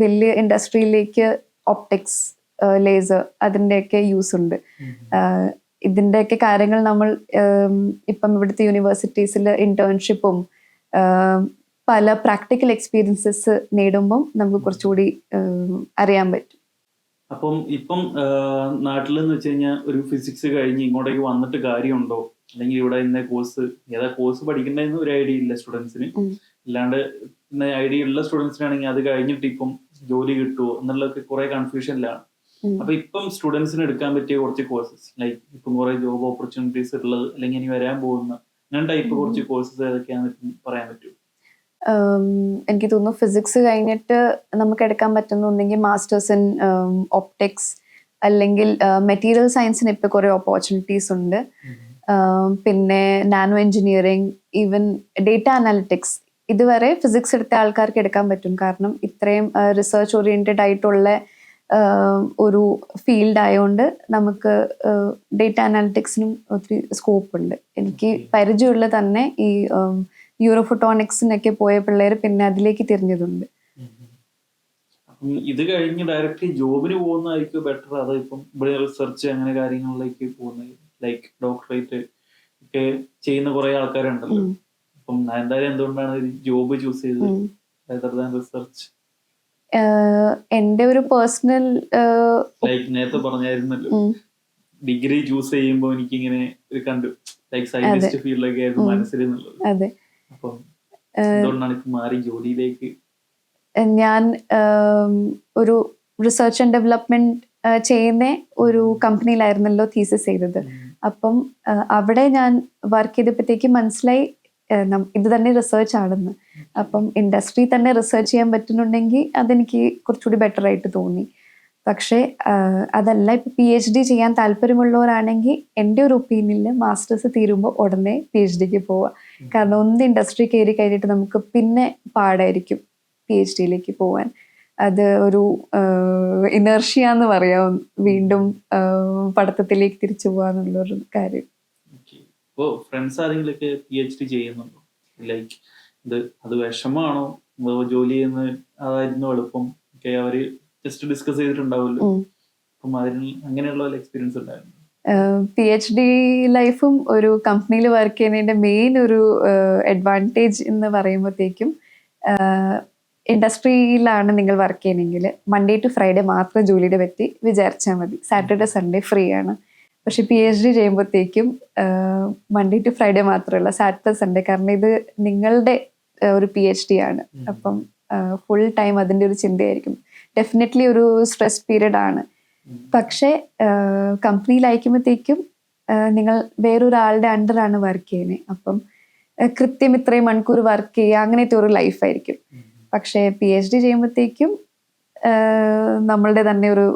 വലിയ ഇൻഡസ്ട്രിയിലേക്ക് ഓപ്റ്റിക്സ്, ലേസർ അതിൻ്റെയൊക്കെ യൂസ് ഉണ്ട്. ഇതിൻ്റെയൊക്കെ കാര്യങ്ങൾ നമ്മൾ ഇപ്പം ഇവിടുത്തെ യൂണിവേഴ്സിറ്റീസിൽ ഇന്റേൺഷിപ്പും പല പ്രാക്ടിക്കൽ എക്സ്പീരിയൻസസ് നേടുമ്പം നമുക്ക് കുറച്ചുകൂടി അറിയാൻ പറ്റും. അപ്പം ഇപ്പം നാട്ടിലെന്ന് വെച്ച് കഴിഞ്ഞാൽ ഒരു ഫിസിക്സ് കഴിഞ്ഞ് ഇങ്ങോട്ടേക്ക് വന്നിട്ട് കാര്യമുണ്ടോ, അല്ലെങ്കിൽ ഇവിടെ ഇന്ന കോഴ്സ് ഏതാ കോഴ്സ് പഠിക്കേണ്ടതെന്ന് ഒരു ഐഡിയ ഇല്ല സ്റ്റുഡൻസിന്. അല്ലാണ്ട് ഇന്ന ഐഡിയ ഉള്ള സ്റ്റുഡൻസിനാണെങ്കിൽ അത് കഴിഞ്ഞിട്ട് ഇപ്പം ജോലി കിട്ടുമോ എന്നുള്ളതൊക്കെ കുറെ കൺഫ്യൂഷനിലാണ്. അപ്പൊ ഇപ്പം സ്റ്റുഡൻസിന് എടുക്കാൻ പറ്റിയ കുറച്ച് കോഴ്സസ്, ലൈക്ക് ഇപ്പം കുറെ ജോബ് ഓപ്പർച്യൂണിറ്റീസ് ഉള്ളത് അല്ലെങ്കിൽ ഇനി വരാൻ പോകുന്ന അങ്ങനെ ടൈപ്പ് കുറച്ച് കോഴ്സസ് ഏതൊക്കെയാണെന്ന് പറയാൻ പറ്റും? എനിക്ക് തോന്നുന്നു ഫിസിക്സ് കഴിഞ്ഞിട്ട് നമുക്ക് എടുക്കാൻ പറ്റുന്ന ഒന്നെങ്കിൽ മാസ്റ്റേഴ്സ് ഇൻ ഓപ്റ്റിക്സ്, അല്ലെങ്കിൽ മെറ്റീരിയൽ സയൻസിന് ഇപ്പോൾ കുറേ ഓപ്പർച്യൂണിറ്റീസ് ഉണ്ട്. പിന്നെ nano engineering, even data analytics ഇതുവരെ ഫിസിക്സ് എടുത്ത ആൾക്കാർക്ക് എടുക്കാൻ പറ്റും. കാരണം ഇത്രയും റിസർച്ച് ഓറിയന്റഡ് ആയിട്ടുള്ള ഒരു ഫീൽഡ് ആയതുകൊണ്ട് നമുക്ക് ഡേറ്റ അനാലിറ്റിക്സിനും ഒത്തിരി സ്കോപ്പ് ഉണ്ട്. എനിക്ക് പരിചയമുള്ള തന്നെ ഈ യൂറോഫോട്ടോണിക്സിനൊക്കെ പോയ പിള്ളേർ പിന്നെ അതിലേക്ക് തിരിഞ്ഞതുണ്ട്. ഇത് കഴിഞ്ഞ് ഡയറക്റ്റ് ജോബിന് പോകുന്നതായിരിക്കും ബെറ്റർ, അതോ ഇപ്പം ഇവിടെ റിസർച്ച് അങ്ങനെ കാര്യങ്ങളിലേക്ക് പോകുന്നത്, ലൈക്ക് ഡോക്ടറേറ്റ് ഒക്കെ ചെയ്യുന്ന കുറെ ആൾക്കാരുണ്ടല്ലോ. അപ്പം എന്തായാലും എന്തുകൊണ്ടാണ് ജോബ് ചൂസ് ചെയ്തത് rather than റിസർച്ച്? എൻ്റെ ഒരു പേഴ്സണൽ ലൈക്ക് നേരത്തെ പറഞ്ഞായിരുന്നല്ലോ ഡിഗ്രി ചൂസ് ചെയ്യുമ്പോൾ എനിക്ക് ഇങ്ങനെ ഒരു കണ്ടു ലൈക്ക് സയന്റിസ്റ്റ് ഫീൽഡിലൊക്കെ ആയിരുന്നു മനസ്സിലെന്നുള്ളത്. അതെ, അപ്പം എന്തുകൊണ്ടാണ് ഇപ്പൊ മാറി ജോലിയിലേക്ക്? ഞാൻ ഒരു റിസർച്ച് ആൻഡ് ഡെവലപ്മെന്റ് ചെയ്യുന്ന ഒരു കമ്പനിയിലായിരുന്നല്ലോ തീസിസ് ചെയ്തത്. അപ്പം അവിടെ ഞാൻ വർക്ക് ചെയ്തപ്പോഴത്തേക്ക് മനസ്സിലായി ഇത് തന്നെ റിസർച്ച് ആണെന്ന്. അപ്പം ഇൻഡസ്ട്രി തന്നെ റിസർച്ച് ചെയ്യാൻ പറ്റുന്നുണ്ടെങ്കിൽ അതെനിക്ക് കുറച്ചുകൂടി ബെറ്റർ ആയിട്ട് തോന്നി. പക്ഷേ അതല്ല, ഇപ്പം PhD ചെയ്യാൻ താല്പര്യമുള്ളവരാണെങ്കിൽ എൻ്റെ ഒരു ഒപ്പീനിയനിൽ മാസ്റ്റേഴ്സ് തീരുമ്പോൾ ഉടനെ PhDക്ക് പോവുക. കാരണം ഒന്ന് ഇൻഡസ്ട്രി കയറി കഴിഞ്ഞിട്ട് നമുക്ക് പിന്നെ പാടായിരിക്കും PhDയിലേക്ക് പോവാൻ. അത് ഒരു ഇനർഷ്യ എന്ന് പറയാം, വീണ്ടും പഠിത്തത്തിലേക്ക് തിരിച്ചു പോകാന്നുള്ളൊരു കാര്യം. ഇപ്പോൾ ഫ്രണ്ട്സ് ആരെങ്കിലൊക്കെ PhD ചെയ്യുന്നുണ്ടോ? ലൈക്ക് അത് വിഷമാണോ, ജോലി ചെയ്യുന്ന അതായിരുന്നു എളുപ്പം ഒക്കെ അവര് ജസ്റ്റ് ഡിസ്കസ് ചെയ്തിട്ടുണ്ടാവുമല്ലോ. അപ്പം അതിന് അങ്ങനെയുള്ള എക്സ്പീരിയൻസ് ഉണ്ടായിരുന്നു? PhD ലൈഫും ഒരു കമ്പനിയിൽ വർക്ക് ചെയ്യുന്നതിന്റെ മെയിൻ ഒരു അഡ്വാൻറ്റേജ് എന്ന് പറയുമ്പോഴത്തേക്കും, ഇൻഡസ്ട്രിയിലാണ് നിങ്ങൾ വർക്ക് ചെയ്യണമെങ്കിൽ മൺഡേ ടു ഫ്രൈഡേ മാത്രം ജോലിയുടെ പറ്റി വിചാരിച്ചാൽ മതി. സാറ്റർഡേ സൺഡേ ഫ്രീ ആണ്. പക്ഷെ PhD ചെയ്യുമ്പോഴത്തേക്കും മൺഡേ ടു ഫ്രൈഡേ മാത്രമല്ല, സാറ്റർഡേ സൺഡേ. കാരണം ഇത് നിങ്ങളുടെ ഒരു PhD ആണ്. അപ്പം ഫുൾ ടൈം അതിൻ്റെ ഒരു ചിന്തയായിരിക്കും. ഡെഫിനറ്റ്ലി ഒരു സ്ട്രെസ് പീരീഡ് ആണ്. പക്ഷേ കമ്പനിയിൽ അയക്കുമ്പോഴത്തേക്കും നിങ്ങൾ വേറൊരാളുടെ അണ്ടറാണ് വർക്ക് ചെയ്യുന്നത്. അപ്പം കൃത്യം ഇത്രയും മണിക്കൂർ വർക്ക് ചെയ്യുക, അങ്ങനത്തെ ഒരു ലൈഫായിരിക്കും. പക്ഷേ PhD ചെയ്യുമ്പോഴത്തേക്കും നമ്മളുടെ തന്നെ ഒരു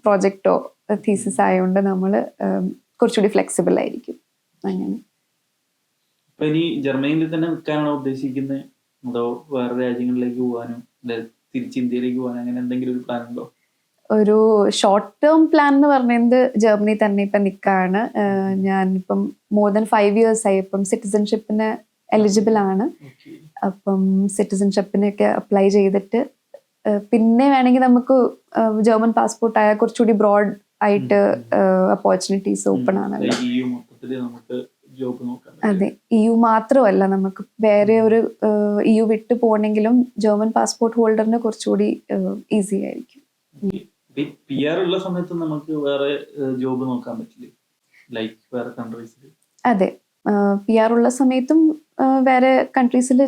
പ്രോജക്റ്റോ തീസിസ് ആയതുകൊണ്ട് നമ്മൾ കുറച്ചുകൂടി ഫ്ലെക്സിബിൾ ആയിരിക്കും. അങ്ങനെ. ഇപ്പൊ ഇനി ജർമ്മനിയിൽ തന്നെ നിൽക്കാനാണോ ഉദ്ദേശിക്കുന്നത്, അതോ വേറെ രാജ്യങ്ങളിലേക്ക് പോകാനോ തിരിച്ച് ഇന്ത്യയിലേക്ക് പോകാനോ അങ്ങനെ എന്തെങ്കിലും ഒരു പ്ലാൻ ഉണ്ടോ? ഒരു ഷോർട്ട് ടേം പ്ലാൻ എന്ന് പറയുന്നത് ജർമ്മനി തന്നെ ഇപ്പം നിൽക്കാണ്. ഞാനിപ്പം മോർ ദാൻ 5 years ആയി. ഇപ്പം സിറ്റിസൺഷിപ്പിന് എലിജിബിൾ ആണ്. അപ്പം സിറ്റിസൺഷിപ്പിനൊക്കെ അപ്ലൈ ചെയ്തിട്ട് പിന്നെ വേണമെങ്കിൽ നമുക്ക് ജർമ്മൻ പാസ്പോർട്ട് ആയാൽ കുറച്ചുകൂടി ബ്രോഡ് ആയിട്ട് ഓപ്പർച്യൂണിറ്റീസ് ഓപ്പൺ ആണല്ലോ. അതെ, EU മാത്രമല്ല, നമുക്ക് വേറെ ഒരു EU വിട്ട് പോകണമെങ്കിലും ജർമ്മൻ പാസ്പോർട്ട് ഹോൾഡറിന് കുറച്ചുകൂടി ഈസി ആയിരിക്കും. PR ഉള്ള സമയത്ത് നമുക്ക് വേറെ ജോബ് നോക്കാൻ പറ്റില്ലേ, ലൈക്ക് വേറെ കൺട്രീസിൽ? അതെ, PR ഉള്ള സമയത്തും വേറെ കൺട്രീസിൽ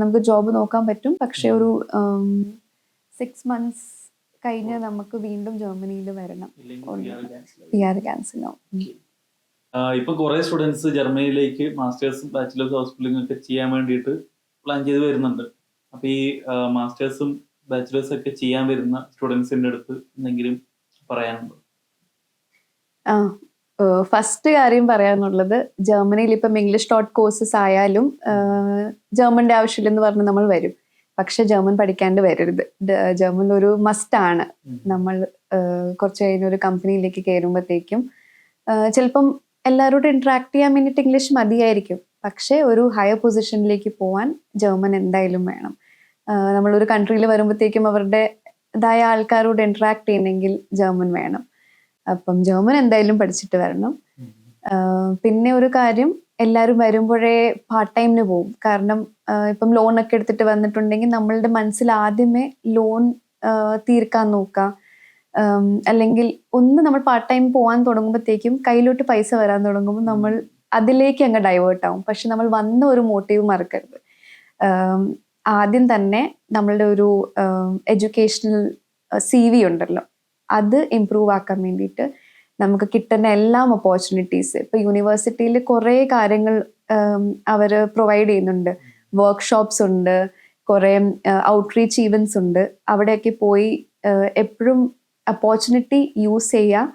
നമുക്ക് ജോബ് നോക്കാൻ പറ്റും. പക്ഷെ ഒരു 6 months കഴിഞ്ഞ് നമുക്ക് വീണ്ടും ജർമ്മനിയിൽ വരണം. PR ക്യാൻസൽ ആവും. ഇപ്പൊ കുറെ സ്റ്റുഡൻസ് ജർമ്മനിയിലേക്ക് മാസ്റ്റേഴ്സും ബാച്ചിലേഴ്സ് ഹോസ്പിറ്റലിംഗ് ഒക്കെ ചെയ്യാൻ വേണ്ടിയിട്ട് പ്ലാൻ ചെയ്ത് വരുന്നുണ്ട്. അപ്പൊ ഈ മാസ്റ്റേഴ്സും ബാച്ചിലേഴ്സ് ഒക്കെ ചെയ്യാൻ വരുന്ന സ്റ്റുഡൻസിന്റെ അടുത്ത് എന്തെങ്കിലും പറയാനുണ്ടോ? ഫസ്റ്റ് കാര്യം പറയാനുള്ളത്, ജർമ്മനിയിൽ ഇപ്പം ഇംഗ്ലീഷ് ടോട്ട് കോഴ്സസ് ആയാലും ജർമ്മന്റെ ആവശ്യമില്ലെന്ന് പറഞ്ഞ് നമ്മൾ വരും. പക്ഷെ ജർമ്മൻ പഠിക്കാണ്ട് വരരുത്. ജർമ്മൻ ഒരു മസ്റ്റ് ആണ്. നമ്മൾ കുറച്ച് കഴിഞ്ഞ ഒരു കമ്പനിയിലേക്ക് കയറുമ്പോഴത്തേക്കും ചിലപ്പം എല്ലാവരോടും ഇന്ററാക്ട് ചെയ്യാൻ വേണ്ടിയിട്ട് ഇംഗ്ലീഷ് മതിയായിരിക്കും. പക്ഷെ ഒരു ഹയർ പൊസിഷനിലേക്ക് പോകാൻ ജർമ്മൻ എന്തായാലും വേണം. നമ്മളൊരു കൺട്രിയിൽ വരുമ്പോഴത്തേക്കും അവരുടേതായ ആൾക്കാരോട് ഇന്ററാക്ട് ചെയ്യണമെങ്കിൽ ജർമ്മൻ വേണം. അപ്പം ജർമ്മൻ എന്തായാലും പഠിച്ചിട്ട് വരണം. പിന്നെ ഒരു കാര്യം, എല്ലാവരും വരുമ്പോഴേ പാർട്ട് ടൈമിന് പോകും. കാരണം ഇപ്പം ലോൺ ഒക്കെ എടുത്തിട്ട് വന്നിട്ടുണ്ടെങ്കിൽ നമ്മളുടെ മനസ്സിൽ ആദ്യമേ ലോൺ തീർക്കാൻ നോക്കാം. അല്ലെങ്കിൽ ഒന്ന് നമ്മൾ പാർട്ട് ടൈം പോകാൻ തുടങ്ങുമ്പോഴത്തേക്കും കയ്യിലോട്ട് പൈസ വരാൻ തുടങ്ങുമ്പോൾ നമ്മൾ അതിലേക്ക് അങ്ങ് ഡൈവേർട്ട് ആവും. പക്ഷെ നമ്മൾ വന്ന ഒരു മോട്ടീവ് മറക്കരുത്. ആദ്യം തന്നെ നമ്മളുടെ ഒരു എഡ്യൂക്കേഷണൽ CV ഉണ്ടല്ലോ, അത് ഇംപ്രൂവ് ആക്കാൻ വേണ്ടിയിട്ട് നമുക്ക് കിട്ടുന്ന എല്ലാം ഓപ്പർച്യൂണിറ്റീസ്, ഇപ്പൊ യൂണിവേഴ്സിറ്റിയിൽ കുറേ കാര്യങ്ങൾ അവർ പ്രൊവൈഡ് ചെയ്യുന്നുണ്ട്. വർക്ക്ഷോപ്സ് ഉണ്ട്, കുറേ ഔട്ട്റീച്ച് ഈവൻറ്റ്സ് ഉണ്ട്. അവിടെയൊക്കെ പോയി എപ്പോഴും ഓപ്പർച്യൂണിറ്റി യൂസ് ചെയ്യുക.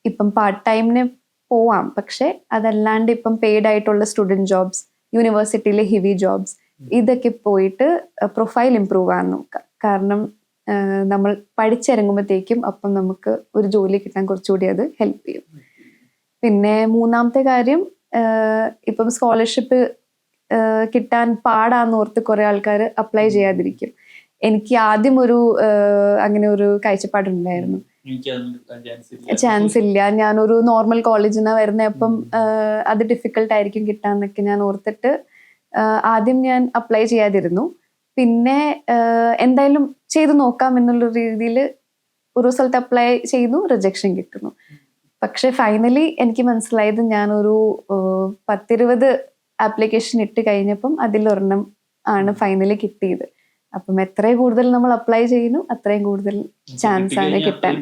ഇപ്പം പാർട്ട് ടൈമിന് പോവാം, പക്ഷെ അതല്ലാണ്ട് ഇപ്പം പെയ്ഡ് ആയിട്ടുള്ള സ്റ്റുഡൻറ് ജോബ്സ്, യൂണിവേഴ്സിറ്റിയിലെ ഹെവി ജോബ്സ്, ഇതൊക്കെ പോയിട്ട് പ്രൊഫൈൽ ഇമ്പ്രൂവ് ആകാൻ നോക്കുക. കാരണം നമ്മൾ പഠിച്ചിറങ്ങുമ്പോഴത്തേക്കും അപ്പം നമുക്ക് ഒരു ജോലി കിട്ടാൻ കുറച്ചുകൂടി അത് ഹെൽപ്പ് ചെയ്യും. പിന്നെ മൂന്നാമത്തെ കാര്യം, ഇപ്പം സ്കോളർഷിപ്പ് കിട്ടാൻ പാടാന്നോർത്ത് കുറെ ആൾക്കാർ അപ്ലൈ ചെയ്യാതിരിക്കും. എനിക്ക് ആദ്യം ഒരു അങ്ങനെ ഒരു കാഴ്ചപ്പാടുണ്ടായിരുന്നു, ചാൻസ് ഇല്ല, ഞാനൊരു നോർമൽ കോളേജിൽ നിന്നാണ് വരുന്നത്, അപ്പം അത് ഡിഫിക്കൽട്ട് ആയിരിക്കും കിട്ടാന്നൊക്കെ ഞാൻ ഓർത്തിട്ട് ആദ്യം ഞാൻ അപ്ലൈ ചെയ്യാതിരുന്നു. പിന്നെ എന്തായാലും ചെയ്ത് നോക്കാം എന്നുള്ള രീതിയിൽ ഒരു സ്ഥലത്ത് അപ്ലൈ ചെയ്തു, റിജക്ഷൻ കിട്ടുന്നു. പക്ഷെ ഫൈനലി എനിക്ക് മനസ്സിലായത് ഞാനൊരു 10-20 ആപ്ലിക്കേഷൻ ഇട്ട് കഴിഞ്ഞപ്പം അതിലൊരെണ്ണം ആണ് ഫൈനലി കിട്ടിയത്. അപ്പം എത്രയും കൂടുതൽ നമ്മൾ അപ്ലൈ ചെയ്യുന്നു അത്രയും കൂടുതൽ ചാൻസ് ആണ് കിട്ടാൻ.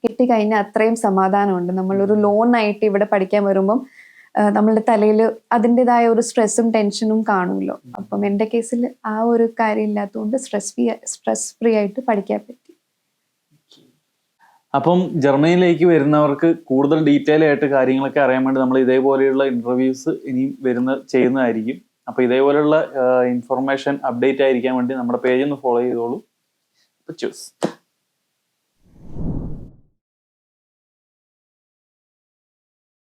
കിട്ടിക്കഴിഞ്ഞാൽ അത്രയും സമാധാനമുണ്ട്. നമ്മളൊരു ലോൺ ആയിട്ട് ഇവിടെ പഠിക്കാൻ വരുമ്പം നമ്മളുടെ തലയിൽ അതിൻ്റെതായ ഒരു സ്ട്രെസ്സും ടെൻഷനും കാണുമല്ലോ. അപ്പം എൻ്റെ കേസിൽ ആ ഒരു കാര്യം ഇല്ലാത്തതുകൊണ്ട് സ്ട്രെസ് ഫ്രീ ആയിട്ട് പഠിക്കാൻ പറ്റി. അപ്പം ജർമ്മനിയിലേക്ക് വരുന്നവർക്ക് കൂടുതൽ ഡീറ്റെയിൽ ആയിട്ട് കാര്യങ്ങളൊക്കെ അറിയാൻ വേണ്ടി നമ്മൾ ഇതേപോലെയുള്ള ഇന്റർവ്യൂസ് ഇനിയും ചെയ്യുന്നതായിരിക്കും. അപ്പോൾ ഇതേപോലെയുള്ള ഇൻഫർമേഷൻ അപ്ഡേറ്റ് ആയിരിക്കാൻ വേണ്ടി നമ്മുടെ പേജ് ഒന്ന് ഫോളോ ചെയ്തോളൂ. ചൂസ്.